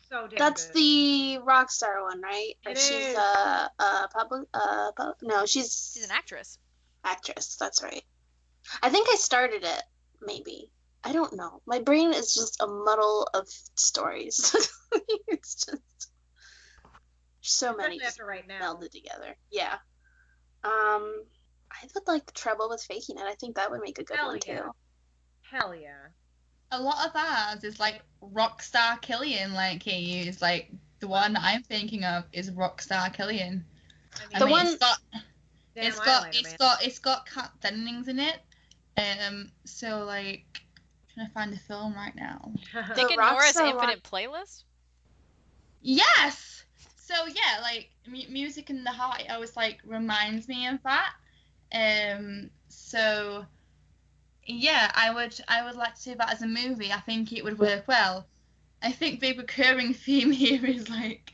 So damn That's good. the Rockstar one, right? Or It she's is. no, she's She's an actress. actress. That's right. I think I started it. Maybe. I don't know. My brain is just a muddle of stories. It's just so many Especially after right now. melded together. Yeah. I would like The Trouble with Faking It. I think that would make a good Hell one yeah. too. Hell yeah. A lot of ours is like Rockstar Killian, like he used. Like the one I'm thinking of is Rockstar Killian. I The mean, one- It's got Kat Dennings in it. So like, trying to find the film right now. Thinking Rockstar Nora's one- Infinite Playlist? Yes. So yeah, like music in the heart always like reminds me of that. So yeah, I would like to see that as a movie. I think it would work well. I think the recurring theme here is like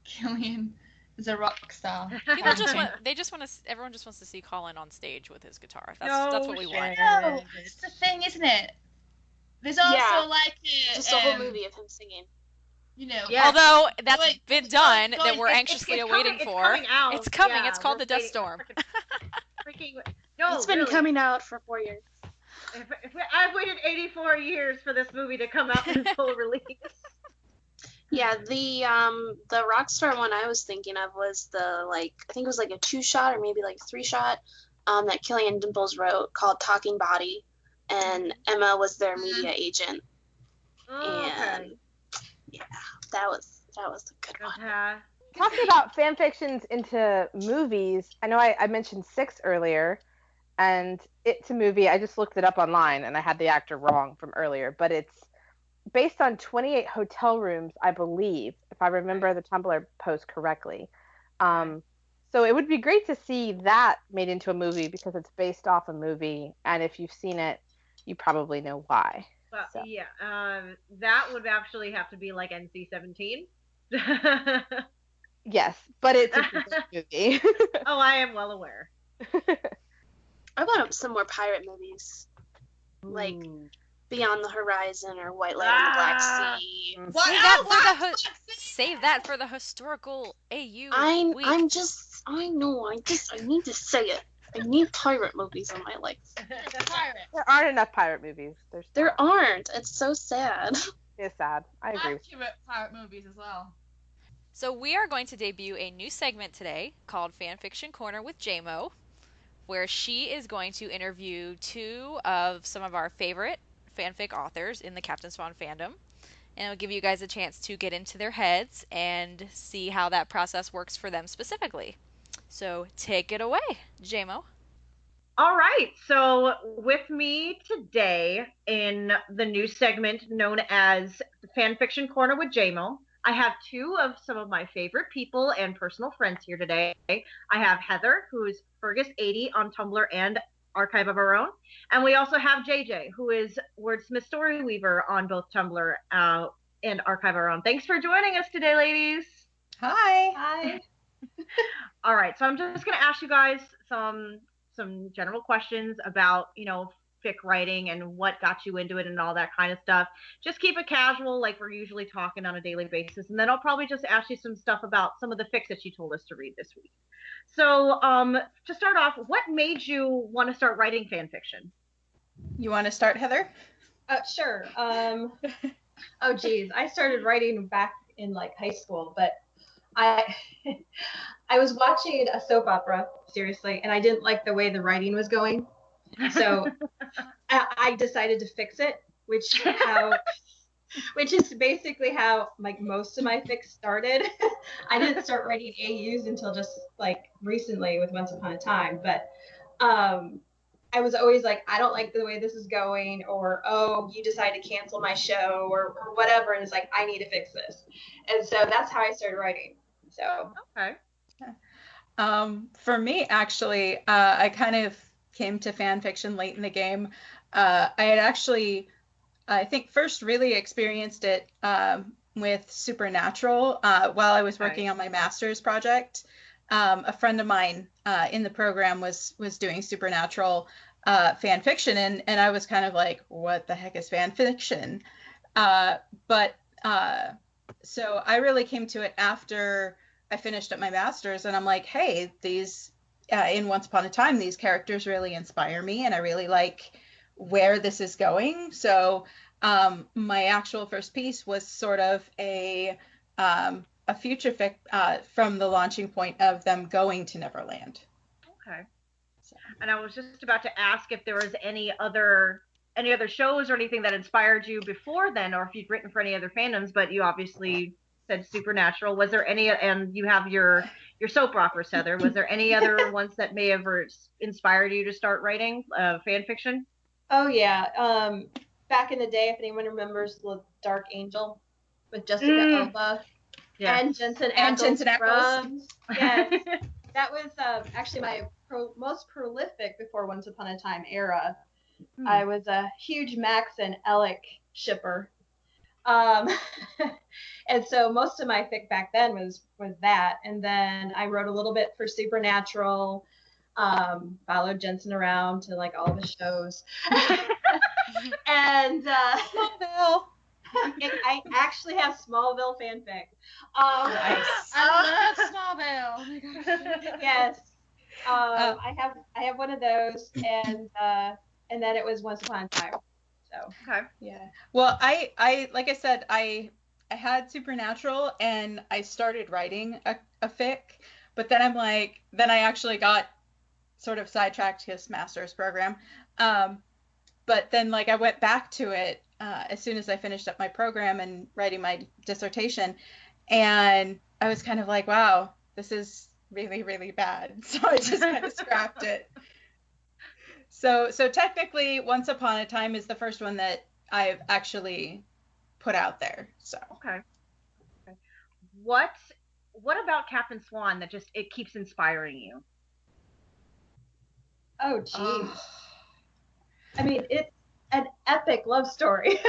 Killian is a rock star. People just want. They just want to. Everyone just wants to see Colin on stage with his guitar. That's what we want. No, it's the thing, isn't it? There's also Yeah. like Just a whole movie of him singing. you know, Yeah. Although that's Wait, been done, going- that we're it's- anxiously It's awaiting coming, for. It's coming out. It's coming. Yeah, It's called we're The Dust waiting- Storm. Freaking. No, It's been really. coming out for 4 years. I've waited 84 years for this movie to come out in its full release. Yeah, the Rockstar one I was thinking of was the I think it was like a 2-shot or maybe like a 3-shot that Killian Dimples wrote called Talking Body, and Emma was their media agent, Oh, okay. and yeah, that was a good one. Okay. Talking about fan fictions into movies, I know I mentioned Six earlier, and it's a movie. I just looked it up online, and I had the actor wrong from earlier, but it's based on 28 hotel rooms, I believe, if I remember the Tumblr post correctly. So it would be great to see that made into a movie because it's based off a movie, and if you've seen it, you probably know why. Well, So. yeah, that would actually have to be like NC-17. Yes, but it's a good movie. Oh, I am well aware. I want some more pirate movies, like Ooh. Beyond the Horizon or White Light on the Black Sea. What? Save that for the historical AU week. I need to say it. I need pirate movies on my list. Pirate. There aren't enough pirate movies. There aren't. It's so sad. It's sad. I agree. Accurate pirate movies as well. So we are going to debut a new segment today called Fanfiction Corner with JMO, where she is going to interview 2 of some of our favorite fanfic authors in the Captain Swan fandom. And it'll give you guys a chance to get into their heads and see how that process works for them specifically. So take it away, JMO. All right, so with me today in the new segment known as Fanfiction Corner with JMO, I have 2 of some of my favorite people and personal friends here today. I have Heather, who is Fergus80 on Tumblr and Archive of Our Own, and we also have JJ, who is Wordsmith Storyweaver on both Tumblr and Archive of Our Own. Thanks for joining us today, ladies. Hi. Hi. All right, so I'm just going to ask you guys some general questions about, fic writing and what got you into it and all that kind of stuff. Just keep it casual like we're usually talking on a daily basis, and then I'll probably just ask you some stuff about some of the fics that you told us to read this week. So to start off, what made you want to start writing fan fiction? You want to start, Heather? Sure. Oh geez, I started writing back in like high school, but I I was watching a soap opera, seriously, and I didn't like the way the writing was going. So I decided to fix it, which how which is basically how like most of my fics started. I didn't start writing AUs until just like recently with Once Upon a Time, but I was always like, I don't like the way this is going, or oh, you decided to cancel my show, or whatever, and it's like I need to fix this, and so that's how I started writing. So Okay. For me, actually, I kind of came to fan fiction late in the game. I had actually, I think, first really experienced it with Supernatural while I was working on my master's project. A friend of mine in the program was doing Supernatural fan fiction, and I was kind of like, what the heck is fan fiction? But so I really came to it after I finished up my master's, and I'm like, hey, these in Once Upon a Time, these characters really inspire me, and I really like where this is going. So my actual first piece was sort of a future fic from the launching point of them going to Neverland. Okay. And I was just about to ask if there was any other shows or anything that inspired you before then, or if you'd written for any other fandoms, but you obviously said Supernatural. Was there any, and you have your soap operas, Heather, was there any other ones that may have inspired you to start writing fan fiction? Oh yeah. Back in the day, if anyone remembers the Dark Angel with Jessica Alba and Jensen Ackles. Yes, that was actually my most prolific before Once Upon a Time era. I was a huge Max and Alec shipper. And so most of my fic back then was that. And then I wrote a little bit for Supernatural, followed Jensen around to like all the shows. And Smallville. I actually have Smallville fanfic. Nice. I love Smallville. Oh my gosh. Yes. I have one of those, and then it was Once Upon a Time. So okay. Yeah. Well, I like I said, I had Supernatural, and I started writing a fic, but then I actually got sort of sidetracked his master's program. But then like I went back to it as soon as I finished up my program and writing my dissertation, and I was kind of like, wow, this is really, really bad. So I just kind of scrapped it. So technically, Once Upon a Time is the first one that I've actually put out there. So okay. What about Captain Swan that just it keeps inspiring you? Oh, geez. I mean, it's an epic love story.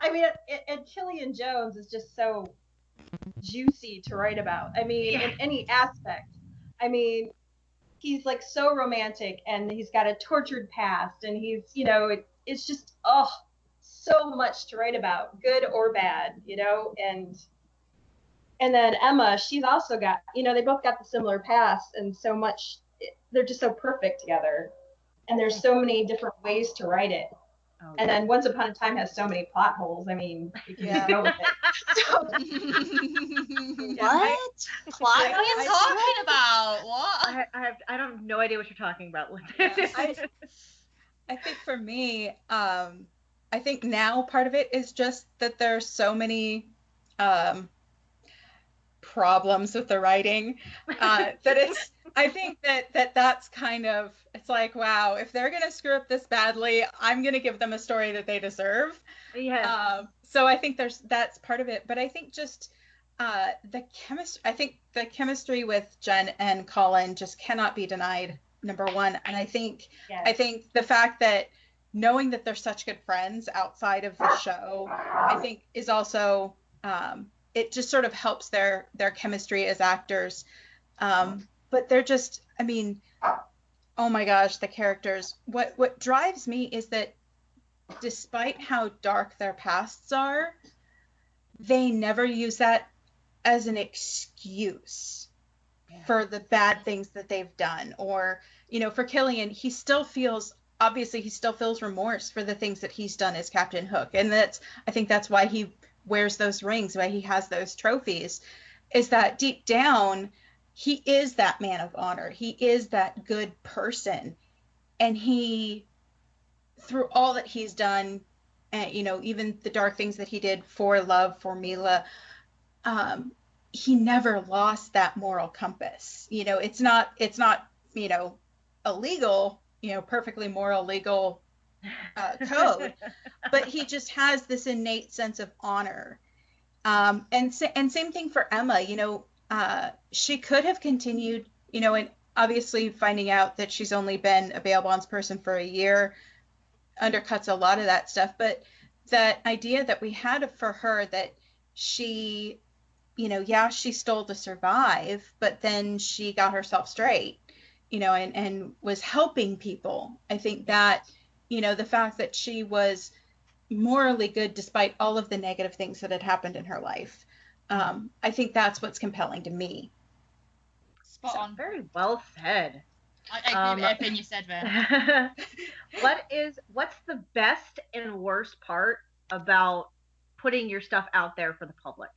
I mean, and Killian Jones is just so juicy to write about. I mean, in any aspect. I mean, he's like so romantic, and he's got a tortured past, and he's, it's just, so much to write about, good or bad, and then Emma, she's also got, they both got the similar past, and so much, they're just so perfect together. And there's so many different ways to write it. Oh, and then Once Upon a Time has so many plot holes. I mean, you can go with it. So, what? Plot? What are you talking about? What? I don't have no idea what you're talking about. I think for me, I think now part of it is just that there's so many problems with the writing that it's. I think that's kind of, it's like, wow, if they're going to screw up this badly, I'm going to give them a story that they deserve. Yeah. So I think that's part of it. But I think just the chemistry with Jen and Colin just cannot be denied, number one. And I think the fact that knowing that they're such good friends outside of the show, I think is also, it just sort of helps their chemistry as actors. But they're just, I mean, oh my gosh, the characters. What drives me is that despite how dark their pasts are, they never use that as an excuse for the bad things that they've done. Or, for Killian, he still feels remorse for the things that he's done as Captain Hook. And I think that's why he wears those rings, why he has those trophies, is that deep down, he is that man of honor. He is that good person. And he, through all that he's done, and even the dark things that he did for love, for Mila, he never lost that moral compass. It's not illegal, perfectly moral legal code, but he just has this innate sense of honor. And same thing for Emma. She could have continued, and obviously finding out that she's only been a bail bonds person for a year undercuts a lot of that stuff. But that idea that we had for her, that she, she stole to survive, but then she got herself straight, and was helping people. I think that, the fact that she was morally good despite all of the negative things that had happened in her life. I think that's what's compelling to me. Spot on. Very well said. I agree with everything you said, Van. What's the best and worst part about putting your stuff out there for the public?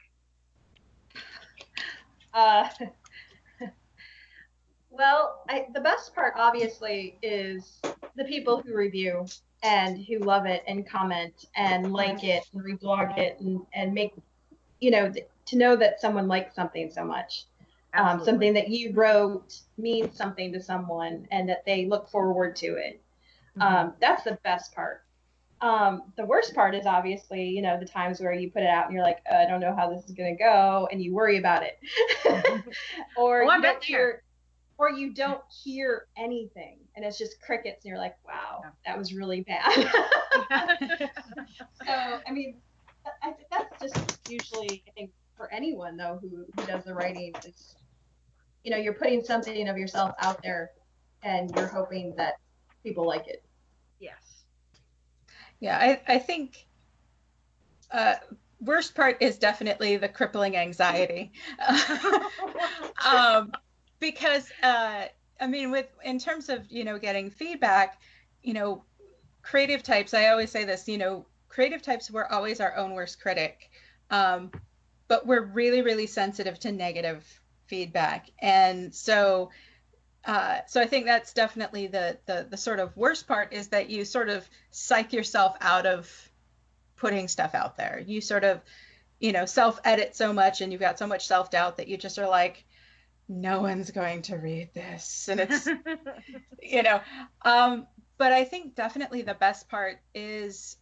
Well, the best part obviously is the people who review and who love it and comment and like it and reblog it and make, to know that someone likes something so much. Something that you wrote means something to someone and that they look forward to it. That's the best part. The worst part is obviously, the times where you put it out and you're like, I don't know how this is going to go, and you worry about it. Or you don't hear anything and it's just crickets and you're like, wow, that was really bad. So, I mean, I think that's just usually, I think, for anyone though who does the writing, is, you're putting something of yourself out there and you're hoping that people like it. Yes. Yeah, I think worst part is definitely the crippling anxiety. Because I mean, in terms of getting feedback, creative types, I always say this, creative types, we're always our own worst critic, but we're really, really sensitive to negative feedback. And so I think that's definitely the sort of worst part, is that you sort of psych yourself out of putting stuff out there. You sort of self-edit so much, and you've got so much self-doubt that you just are like, no one's going to read this. And it's but I think definitely the best part is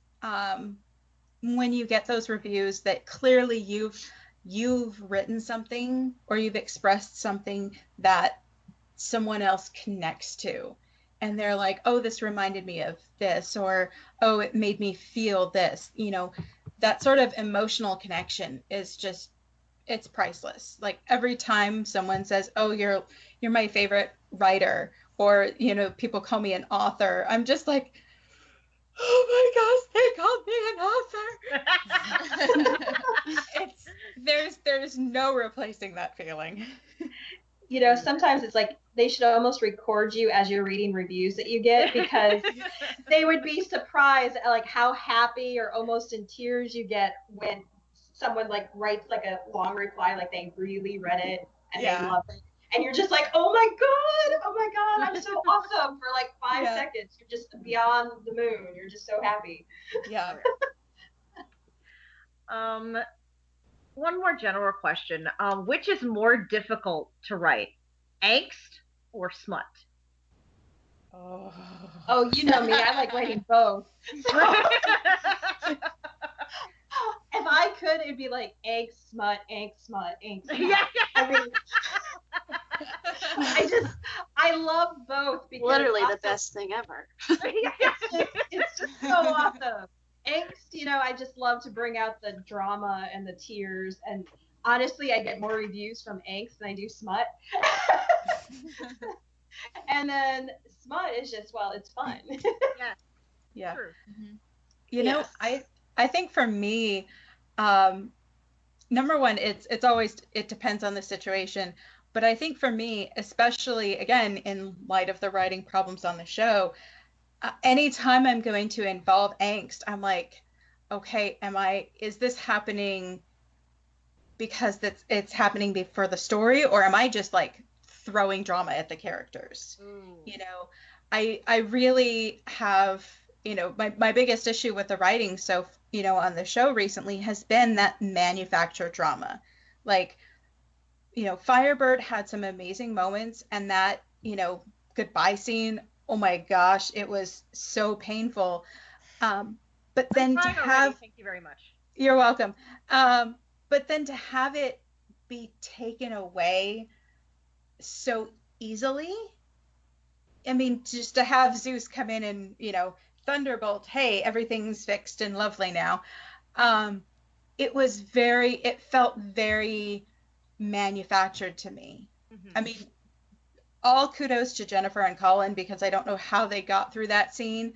when you get those reviews that clearly you've written something or you've expressed something that someone else connects to, and they're like, oh, this reminded me of this, or oh, it made me feel this. That sort of emotional connection is just, it's priceless. Like every time someone says, oh, you're my favorite writer, or people call me an author, I'm just like, oh my gosh, they called me an author. There's no replacing that feeling. Sometimes it's like they should almost record you as you're reading reviews that you get, because they would be surprised at like how happy or almost in tears you get when someone like writes like a long reply, like they really read it and they love it, and you're just like, oh my god, I'm so awesome. For like 5 seconds you're just beyond the moon, you're just so happy. One more general question. Which is more difficult to write, angst or smut? Oh, you know me, I like writing both. If I could, it'd be like angst, smut, angst, smut, angst, smut. Yeah. I mean, I love both, because literally the best thing ever. it's just so awesome. Angst, I just love to bring out the drama and the tears, and honestly, I get more reviews from angst than I do smut. And then smut is just, well, it's fun. Yeah. True. I think for me, number one, it's always, it depends on the situation. But I think for me, especially again, in light of the writing problems on the show, anytime I'm going to involve angst, I'm like, okay, is this happening because it's happening for the story, or am I just like throwing drama at the characters? I really have my biggest issue with the writing on the show recently has been that manufactured drama. Like, Firebird had some amazing moments, and that, goodbye scene, oh my gosh, it was so painful. But then to have, thank you very much. You're welcome. But then to have it be taken away so easily, I mean, just to have Zeus come in and, Thunderbolt, hey, everything's fixed and lovely now. It felt very manufactured to me. Mm-hmm. I mean, all kudos to Jennifer and Colin, because I don't know how they got through that scene,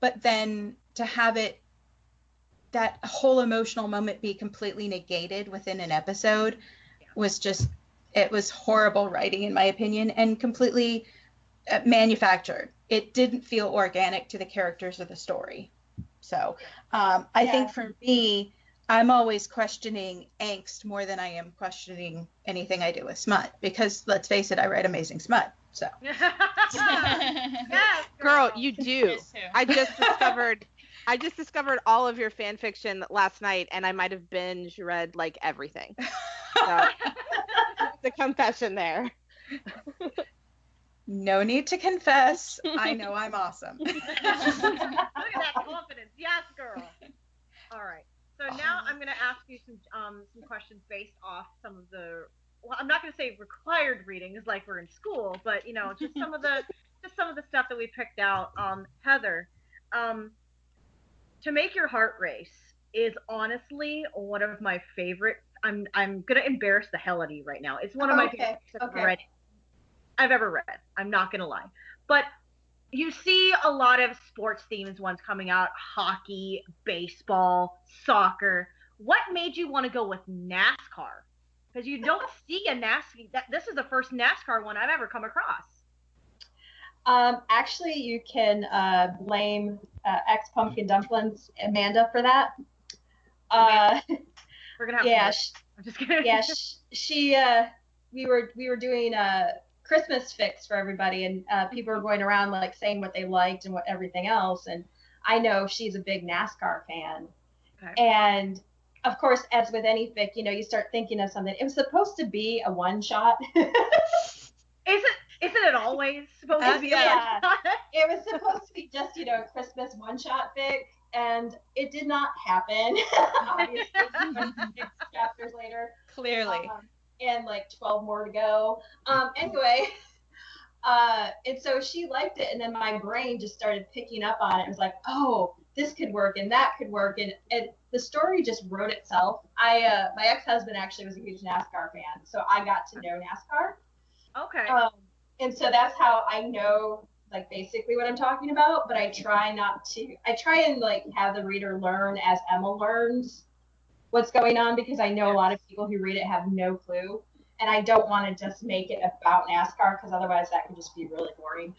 but then to have that whole emotional moment be completely negated within an episode it was horrible writing, in my opinion, and completely manufactured. It didn't feel organic to the characters of the story. So I think for me, I'm always questioning angst more than I am questioning anything I do with smut, because let's face it, I write amazing smut. So yes, girl, you do. I just discovered all of your fan fiction last night, and I might have binge read like everything. So the confession there. No need to confess. I know I'm awesome. Look at that confidence. Yes, girl. All right. So now I'm going to ask you some questions based off some of the, well, I'm not going to say required readings like we're in school, but just some of the stuff that we picked out. Heather, To Make Your Heart Race is honestly one of my favorite. I'm going to embarrass the hell out of you right now. It's one of my favorite I've ever read. I'm not going to lie. But you see a lot of sports themes ones coming out: hockey, baseball, soccer. What made you want to go with NASCAR? Because you don't see a NASCAR. This is the first NASCAR one I've ever come across. Actually, you can blame ex Pumpkin Dumplings Amanda for that. We're gonna have I'm just kidding. Yeah, she we were doing Christmas fics for everybody, and people were going around like saying what they liked and what everything else. And I know she's a big NASCAR fan. Okay. And of course, as with any fic, you start thinking of something. It was supposed to be a one shot. Isn't it always supposed to be a one shot? It was supposed to be just, a Christmas one shot fic, and it did not happen. Obviously, 6 chapters later. Clearly. And like 12 more to go. Anyway, and so she liked it, and then my brain just started picking up on it. It was like, oh, this could work and that could work, and the story just wrote itself. My ex-husband actually was a huge NASCAR fan, so I got to know NASCAR. Okay. And so that's how I know like basically what I'm talking about, but I try and like have the reader learn as Emma learns what's going on, because I know a lot of people who read it have no clue, and I don't want to just make it about NASCAR, because otherwise that could just be really boring.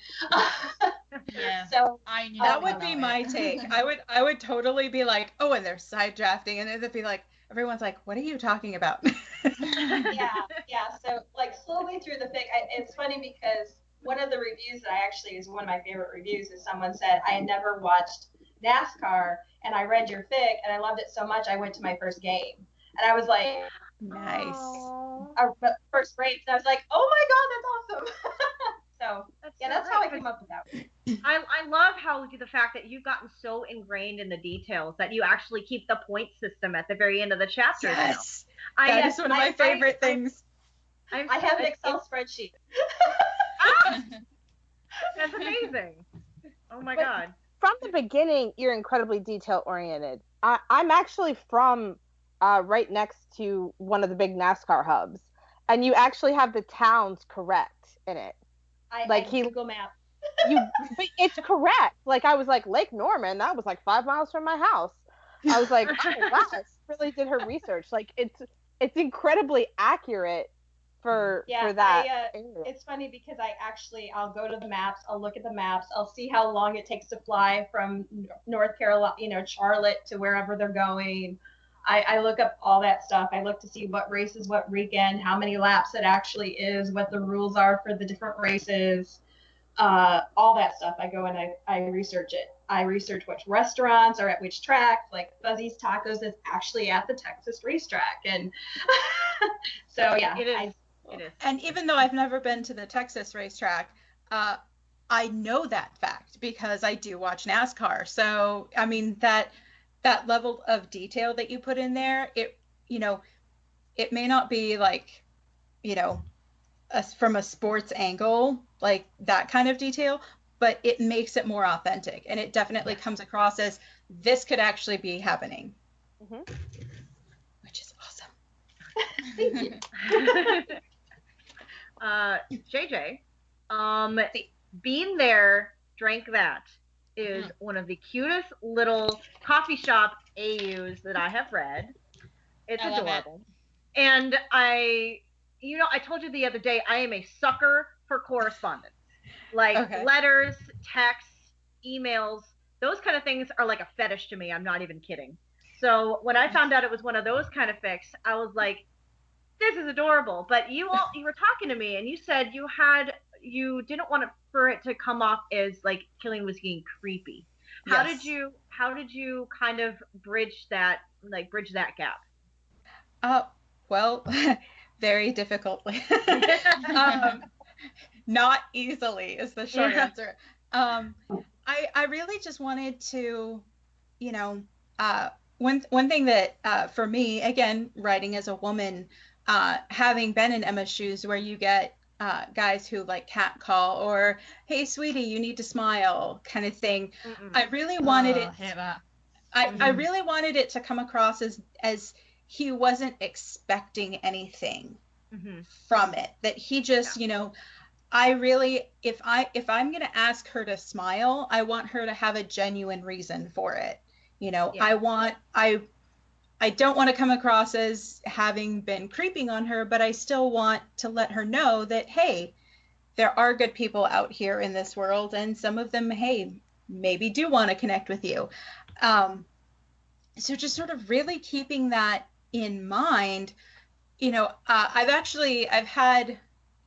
Yeah. So I know that would be my take. I would totally be like, oh, and they're side drafting, and it'd be like, everyone's like, what are you talking about? yeah. So like slowly through the fic, it's funny because one of the reviews that I actually is one of my favorite reviews is someone said, I had never watched NASCAR, and I read your fic, and I loved it so much I went to my first game. And I was like, nice. First race. And I was like, oh my God, that's awesome. So that's how I came up with that. I love how the fact that you've gotten so ingrained in the details that you actually keep the point system at the very end of the chapter. Yes. That is one of my favorite things. I have an Excel spreadsheet. That's amazing. Oh my God. From the beginning, you're incredibly detail oriented. I'm actually from right next to one of the big NASCAR hubs, and you actually have the towns correct in it. Google Map. But it's correct. Like I was like Lake Norman, that was like 5 miles from my house. I was like, oh wow, she really did her research. Like it's incredibly accurate for that. It's funny because I'll go to the maps, I'll look at the maps, I'll see how long it takes to fly from North Carolina, Charlotte to wherever they're going. I look up all that stuff. I look to see what races, what weekend, how many laps it actually is, what the rules are for the different races, all that stuff. I go and I research it. I research which restaurants are at which tracks. Like Fuzzy's Tacos is actually at the Texas racetrack, and so yeah, It is. It is. And even though I've never been to the Texas racetrack, I know that fact because I do watch NASCAR. So, I mean, that level of detail that you put in there, it may not be like, from a sports angle, like that kind of detail, but it makes it more authentic. And it definitely comes across as this could actually be happening. Mm-hmm. Which is awesome. Thank you. JJ, being there, drank that is one of the cutest little coffee shop AUs that I have read. It's adorable. And I told you the other day, I am a sucker for correspondence. Like letters, texts, emails, those kind of things are like a fetish to me. I'm not even kidding. So when I found out it was one of those kind of fics, I was like, this is adorable. But you were talking to me and you said you didn't want for it to come off as like killing was getting creepy. How did you kind of bridge that gap? Well, very difficultly. Not easily is the short answer. I really just wanted to, one thing that for me, again, writing as a woman, having been in Emma's shoes where you get guys who like catcall or, hey, sweetie, you need to smile kind of thing. I really wanted it. I really wanted it to come across as he wasn't expecting anything from it. That he just, I really, if I'm going to ask her to smile, I want her to have a genuine reason for it. I don't want to come across as having been creeping on her, but I still want to let her know that, hey, there are good people out here in this world, and some of them, hey, maybe do want to connect with you. So just sort of really keeping that in mind,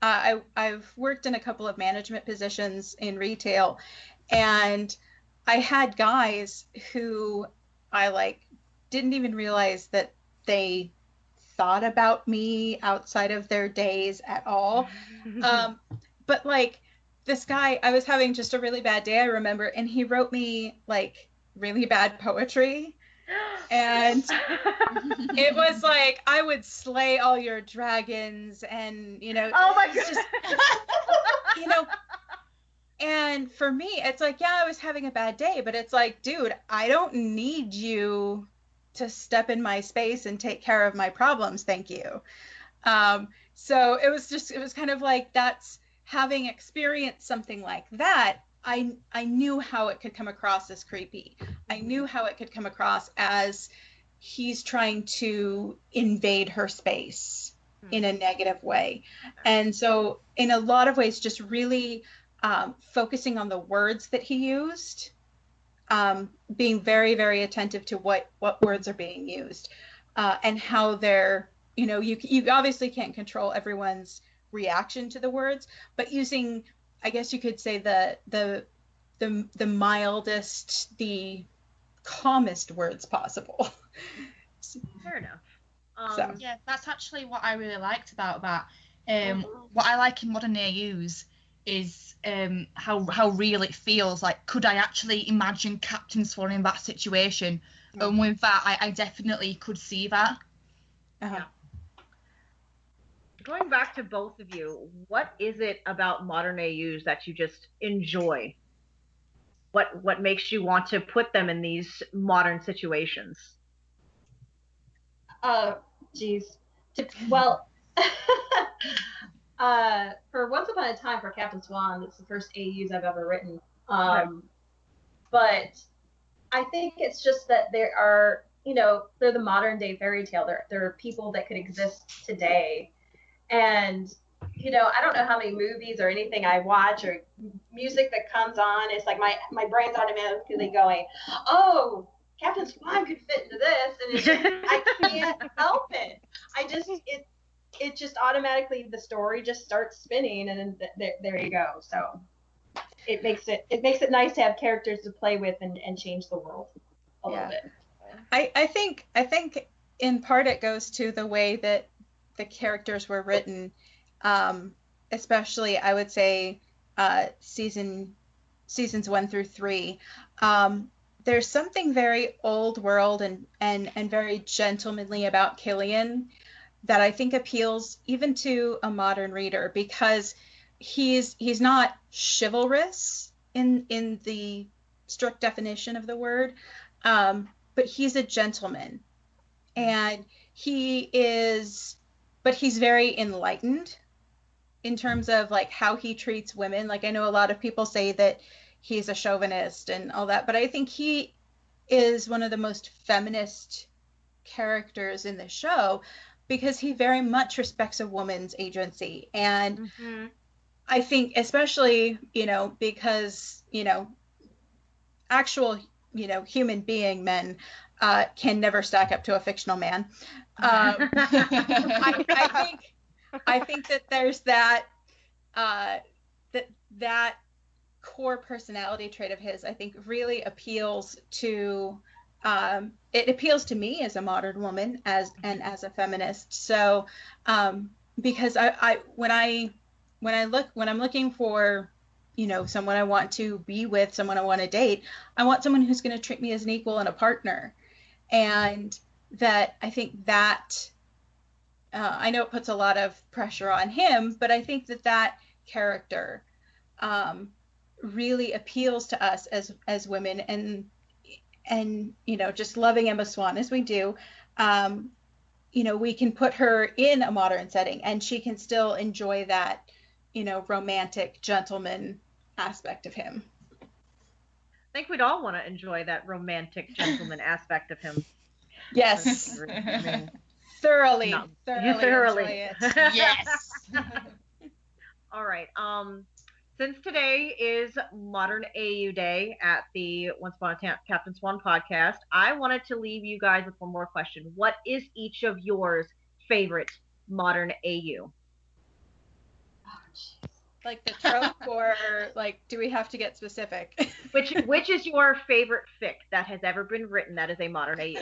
I've worked in a couple of management positions in retail, and I had guys who I didn't even realize that they thought about me outside of their days at all. But this guy, I was having just a really bad day, I remember, and he wrote me really bad poetry. And it was like, I would slay all your dragons, and oh my god, just, and for me, it's like, yeah, I was having a bad day, but it's like, dude, I don't need you to step in my space and take care of my problems, thank you. So it was kind of like, that's having experienced something like that, I knew how it could come across as creepy. I knew how it could come across as he's trying to invade her space in a negative way. And so in a lot of ways, just really focusing on the words that he used, being very, very attentive to what words are being used, and how they're, you obviously can't control everyone's reaction to the words, but using, I guess you could say, the mildest, the calmest words possible. Fair enough. Yeah, that's actually what I really liked about that. What I like in modern AUs is how real it feels. Like, could I actually imagine Captain Swan in that situation? And with that, I definitely could see that. Yeah. Going back to both of you, what is it about modern AUs that you just enjoy? What makes you want to put them in these modern situations? Geez. Well, for Once Upon a Time for Captain Swan, it's the first AUs I've ever written. But I think it's just that there are, they're the modern day fairy tale. There are people that could exist today. And, I don't know how many movies or anything I watch or music that comes on. It's like my brain's automatically going, oh, Captain Swan could fit into this. And it's just, I can't help it. It just automatically, the story just starts spinning, and then there you go. So it makes it nice to have characters to play with and change the world a little bit. I think in part it goes to the way that the characters were written, especially I would say seasons 1 through 3. There's something very old world and very gentlemanly about Killian that I think appeals even to a modern reader, because he's not chivalrous in the strict definition of the word, but he's a gentleman, and he's very enlightened in terms of like how he treats women. Like, I know a lot of people say that he's a chauvinist and all that, but I think he is one of the most feminist characters in the show, because he very much respects a woman's agency. And I think especially, because, actual, human being men can never stack up to a fictional man. I think that there's that core personality trait of his, I think, really appeals to it appeals to me as a modern woman as a feminist. So because when I'm looking for someone I want to be with, someone I want to date, I want someone who's going to treat me as an equal and a partner. And that, I think that I know it puts a lot of pressure on him, but I think that character really appeals to us as women, and just loving Emma Swan as we do, we can put her in a modern setting and she can still enjoy that romantic gentleman aspect of him. I think we'd all want to enjoy that romantic gentleman aspect of him. Yes. Thoroughly enjoy it. Yes. All right. Since today is Modern AU Day at the Once Upon a Captain Swan podcast, I wanted to leave you guys with one more question. What is each of yours favorite modern AU? Like the trope, or like, do we have to get specific? Which is your favorite fic that has ever been written that is a modern AU?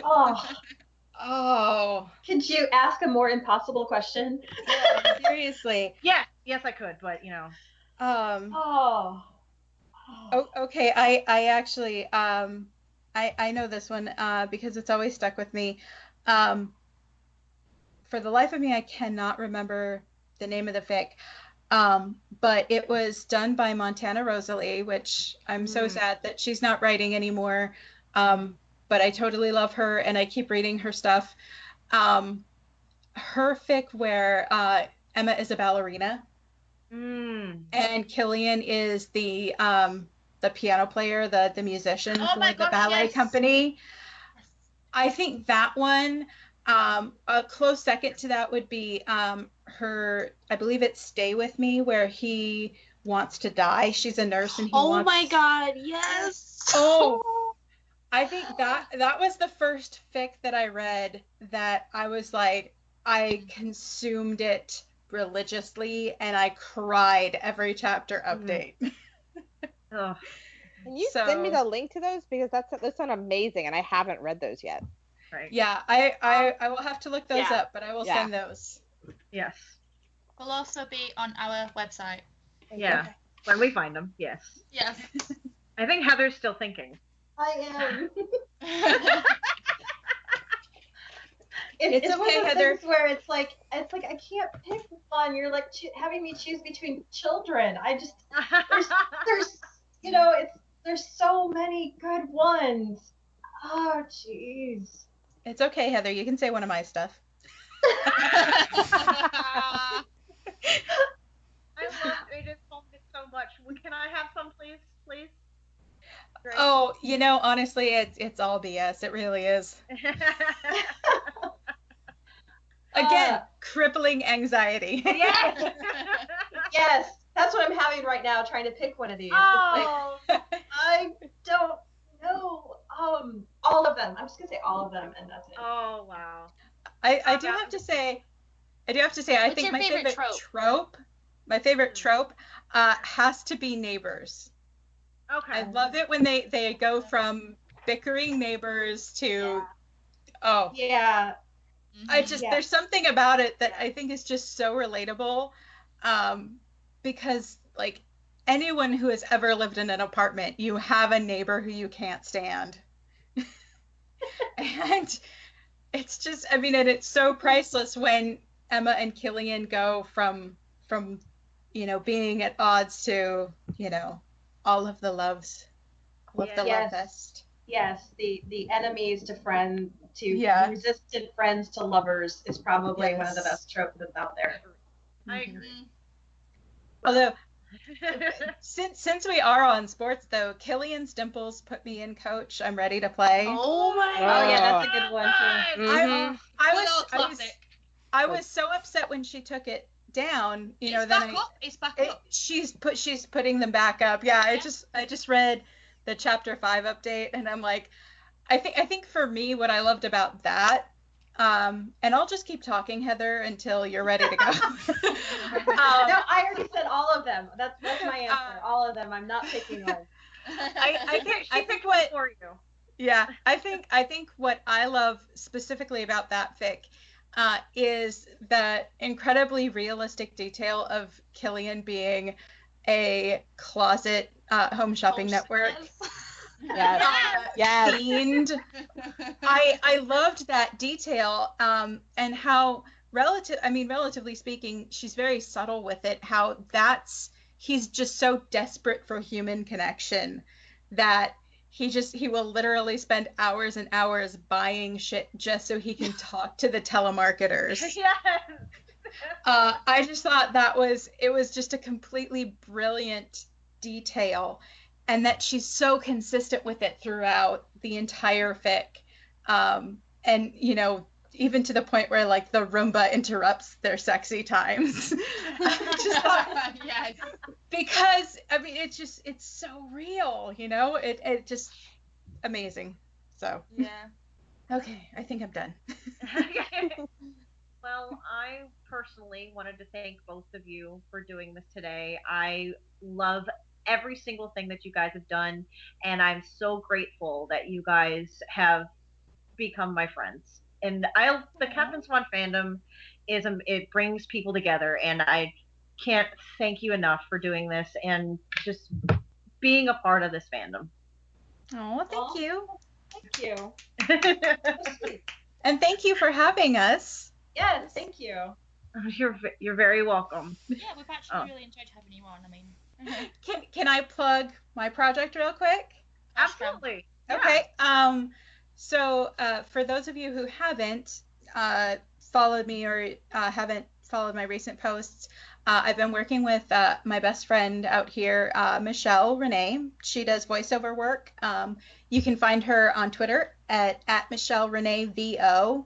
Oh. Could you ask a more impossible question? Yeah, seriously. Yes, I could, but Okay. I actually I know this one because it's always stuck with me. For the life of me, I cannot remember the name of the fic. But it was done by Montana Rosalie, which I'm so sad that she's not writing anymore. But I totally love her and I keep reading her stuff. Her fic where Emma is a ballerina and Killian is the piano player, the musician for the ballet company. I think that one, a close second to that would be her, I believe it's Stay With Me, where he wants to die. She's a nurse and he wants... my god, yes! Oh, I think that was the first fic that I read that I was like, I consumed it religiously and I cried every chapter update. Can you send me the link to those, because those sound amazing and I haven't read those yet. Right. Yeah, I will have to look those up, but I will send those. Yes. Will also be on our website. Yeah, when we find them, yes. Yes. I think Heather's still thinking. I am. It's one okay, of those Heather. things where it's like I can't pick one. You're like having me choose between children. I just there's there's so many good ones. Oh jeez. It's okay, Heather. You can say one of my stuff. I love Edith Holmes so much. Can I have some, please? Great. Oh, honestly, it's all BS. It really is. Again, crippling anxiety. Yes. Yes, that's what I'm having right now, trying to pick one of these. Oh. It's like, I don't know. All of them. I'm just gonna say all of them, and that's it. Oh wow. I do have to say, I think my favorite trope has to be Neighbors. Okay. I love it when they go from bickering neighbors to Yeah. there's something about it that I think is just so relatable, because like anyone who has ever lived in an apartment, you have a neighbor who you can't stand. And it's just, I mean, and it's so priceless when Emma and Killian go from being at odds to, all of the loves with the love fest. Yes, the enemies to friends to resistant friends to lovers is probably one of the best tropes that's out there. I agree. Although, since we are on sports though, Killian's dimples put me in coach. I'm ready to play. Oh my Oh yeah, that's a good one too. I was so upset when she took it down. It's back up. She's putting them back up. Yeah, I just read the chapter 5 update, and I'm like, I think for me, what I loved about that, and I'll just keep talking, Heather, until you're ready to go. No, I already said all of them. That's my answer. All of them. I'm not picking one. I think what for you. Yeah, I think what I love specifically about that fic is the incredibly realistic detail of Killian being a closet home shopping network. Yes. Fiend. I loved that detail, and how relatively speaking, she's very subtle with it, how he's just so desperate for human connection that he will literally spend hours and hours buying shit just so he can talk to the telemarketers. Yes. I just thought it was just a completely brilliant detail, and that she's so consistent with it throughout the entire fic. And even to the point where like the Roomba interrupts their sexy times. I just thought, Yes. Because I mean it's so real, it just amazing. So Yeah. okay, I think I'm done. Well, I personally wanted to thank both of you for doing this today. I love every single thing that you guys have done, and I'm so grateful that you guys have become my friends. And the Captain Swan fandom it brings people together, and I can't thank you enough for doing this and just being a part of this fandom. Oh, thank you. Thank you. And thank you for having us. Yes, thank you. You're very welcome. Yeah, we've actually really enjoyed having you on. I mean, Can I plug my project real quick? Absolutely. Okay. So for those of you who haven't followed me or haven't followed my recent posts, I've been working with my best friend out here, Michelle Renee. She does voiceover work. You can find her on Twitter at Michelle Renee VO.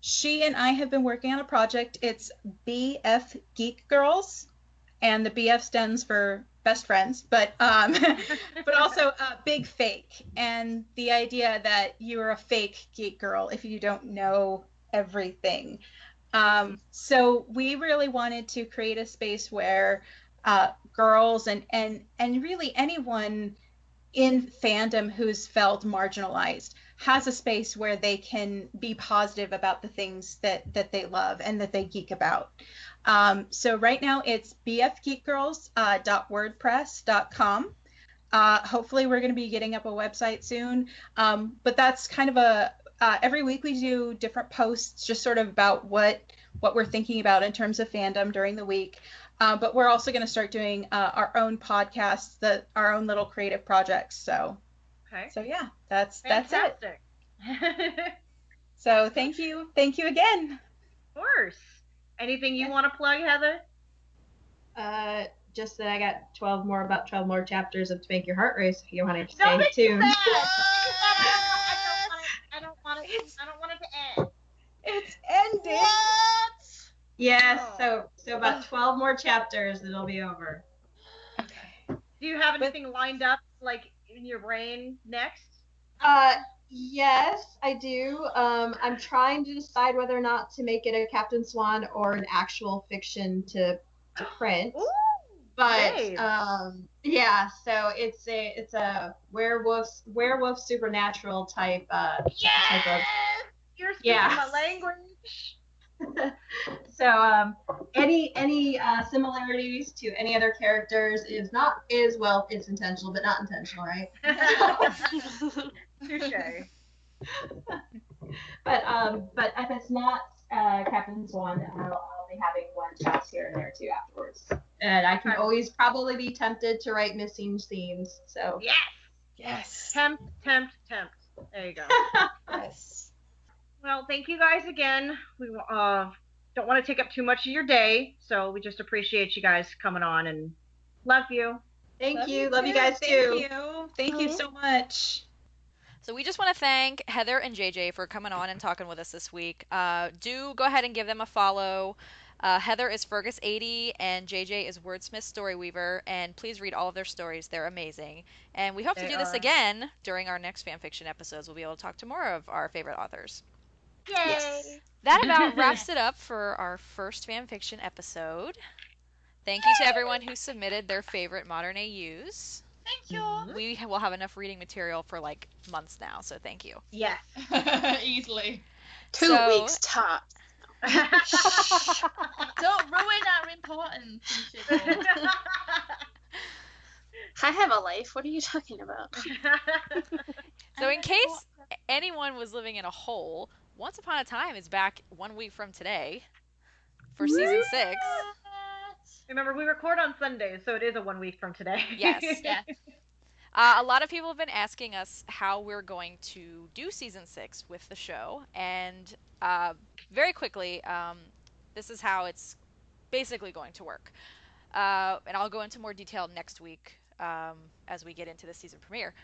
She and I have been working on a project. It's BF Geek Girls, and the BF stands for best friends, but also big fake, and the idea that you're a fake geek girl if you don't know everything. So we really wanted to create a space where girls and really anyone in fandom who's felt marginalized has a space where they can be positive about the things that they love and that they geek about. So right now it's bfgeekgirls.wordpress.com. Hopefully we're going to be getting up a website soon. But that's kind of every week we do different posts just sort of about what we're thinking about in terms of fandom during the week. But we're also going to start doing our own podcasts, our own little creative projects. So, okay. So yeah, that's fantastic. it. So thank you again. Of course. Anything you want to plug, Heather? Just that I got 12 more chapters of To Make Your Heart Race if you want to stay tuned. I don't want it to end. It's ending. What? Yes, so about 12 more chapters, it'll be over. Okay. Do you have anything lined up, like, in your brain next? Yes, I do. I'm trying to decide whether or not to make it a Captain Swan or an actual fiction to print. Ooh. But Great. yeah, so it's a werewolf supernatural type type of You're speaking yeah. my language. So any similarities to any other characters it's intentional but not intentional, right? Touche. But if it's not Captain Swan, I'll be having one chance here and there too afterwards. And I can always probably be tempted to write missing scenes. So Yes. Yes. Tempt. There you go. Yes. Well, thank you guys again. We don't want to take up too much of your day, so we just appreciate you guys coming on and love you. Thank you. Love you guys too. Thank you so much. So we just want to thank Heather and JJ for coming on and talking with us this week. Do go ahead and give them a follow. Heather is Fergus80 and JJ is Wordsmith Storyweaver, and please read all of their stories. They're amazing. And we hope to do this again during our next fanfiction episodes. We'll be able to talk to more of our favorite authors. Yay! Yes. That about wraps it up for our first fanfiction episode. Thank you to everyone who submitted their favorite modern AUs. Thank you. We will have enough reading material for like months now, so thank you. Yes. Easily. 2 weeks tops. Don't ruin our importance and shit. I have a life. What are you talking about? So in case anyone was living in a hole, Once Upon a Time is back 1 week from today for season 6. Remember, we record on Sundays, so it is a 1 week from today. Yes. Yes. A lot of people have been asking us how we're going to do season 6 with the show, and very quickly, this is how it's basically going to work. And I'll go into more detail next week as we get into the season premiere.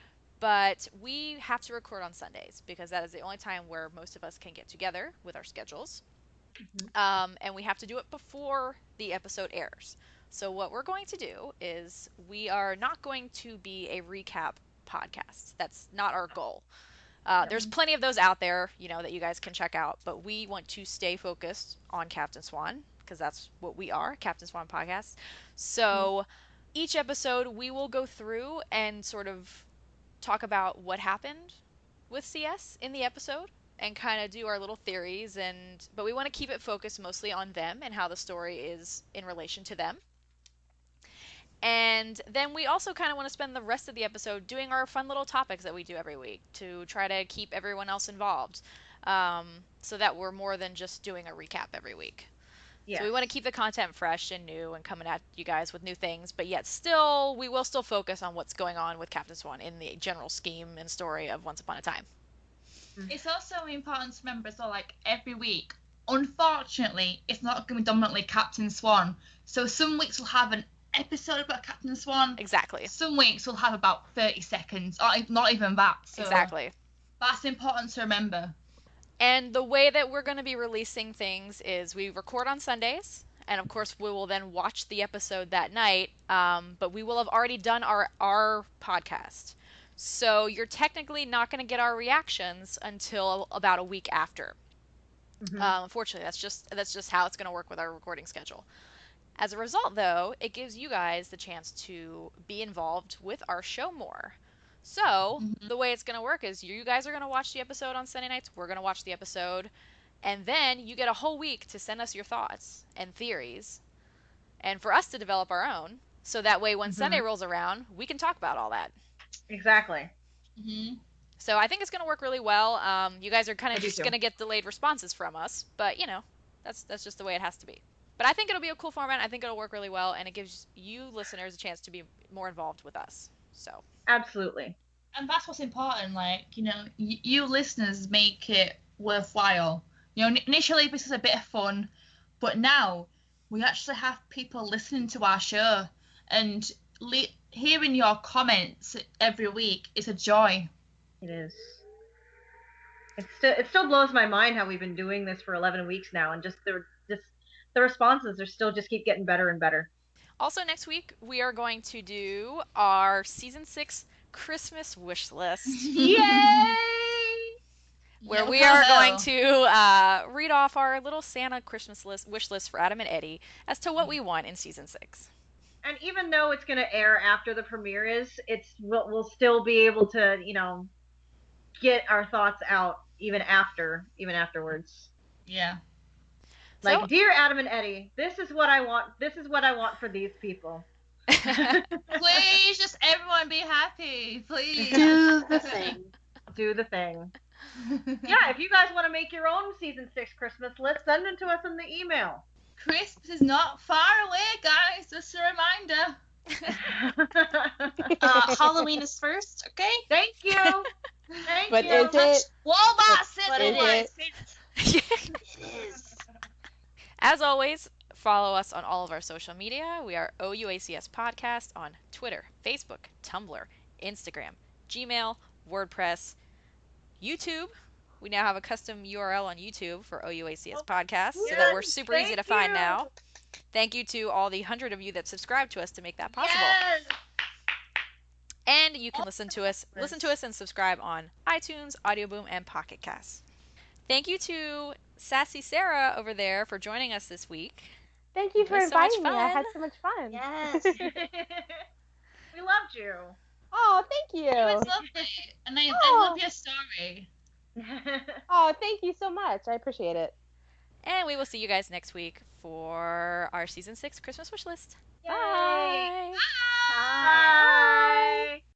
But we have to record on Sundays because that is the only time where most of us can get together with our schedules. And we have to do it before the episode airs. So what we're going to do is we are not going to be a recap podcast. That's not our goal. There's plenty of those out there, that you guys can check out, but we want to stay focused on Captain Swan because that's what we are, Captain Swan Podcast. So each episode we will go through and sort of talk about what happened with CS in the episode and kind of do our little theories, but we want to keep it focused mostly on them and how the story is in relation to them. And then we also kind of want to spend the rest of the episode doing our fun little topics that we do every week to try to keep everyone else involved, so that we're more than just doing a recap every week. Yes. So we want to keep the content fresh and new and coming at you guys with new things, but yet still, we will still focus on what's going on with Captain Swan in the general scheme and story of Once Upon a Time. It's also important to remember, so like every week, unfortunately, it's not going to be dominantly Captain Swan. So some weeks we'll have an episode about Captain Swan. Exactly. Some weeks we'll have about 30 seconds, or not even that. So exactly. That's important to remember. And the way that we're going to be releasing things is we record on Sundays, and of course we will then watch the episode that night, but we will have already done our podcast. So you're technically not going to get our reactions until about a week after. Unfortunately, that's just how it's going to work with our recording schedule. As a result, though, it gives you guys the chance to be involved with our show more. So the way it's going to work is you guys are going to watch the episode on Sunday nights, we're going to watch the episode, and then you get a whole week to send us your thoughts and theories, and for us to develop our own, so that way when Sunday rolls around, we can talk about all that. Exactly. So I think it's going to work really well. You guys are kind of just going to get delayed responses from us, but that's just the way it has to be. But I think it'll be a cool format. I think it'll work really well, and it gives you listeners a chance to be more involved with us. So absolutely. And that's what's important. Like, you listeners make it worthwhile. Initially this is a bit of fun, but now we actually have people listening to our show, and hearing your comments every week is a joy. It is. It still blows my mind how we've been doing this for 11 weeks now, and just the responses are still just keep getting better and better. Also next week we are going to do our season 6 Christmas wish list. Yay! Where we are going to read off our little Santa Christmas wish list for Adam and Eddie as to what we want in season 6. And even though it's going to air after the premiere we'll still be able to, get our thoughts out even afterwards. Yeah. Like, So- dear Adam and Eddie, this is what I want. This is what I want for these people. Please, just everyone be happy, please. Do the thing. Do the thing. Yeah, if you guys want to make your own season 6 Christmas list, send them to us in the email. Christmas is not far away, guys. Just a reminder. Halloween is first, okay? Thank you. Thank But you. is it? Walmart But it Center. is. It is. As always, follow us on all of our social media. We are OUACS Podcast on Twitter, Facebook, Tumblr, Instagram, Gmail, WordPress, YouTube. We now have a custom URL on YouTube for OUACS Podcast, so that we're super easy to find now. Thank you to all the 100 of you that subscribe to us to make that possible. Yes. And you can listen to us and subscribe on iTunes, Audioboom, and Pocket Casts. Thank you to Sassy Sarah over there for joining us this week. Thank you It for was so much inviting me. I fun. had so much fun. Yes. We loved you. Oh, thank you. It was lovely. And I Oh. love your story. Oh, thank you so much. I appreciate it. And we will see you guys next week for our Season 6 Christmas wish list. Yay. Bye. Bye.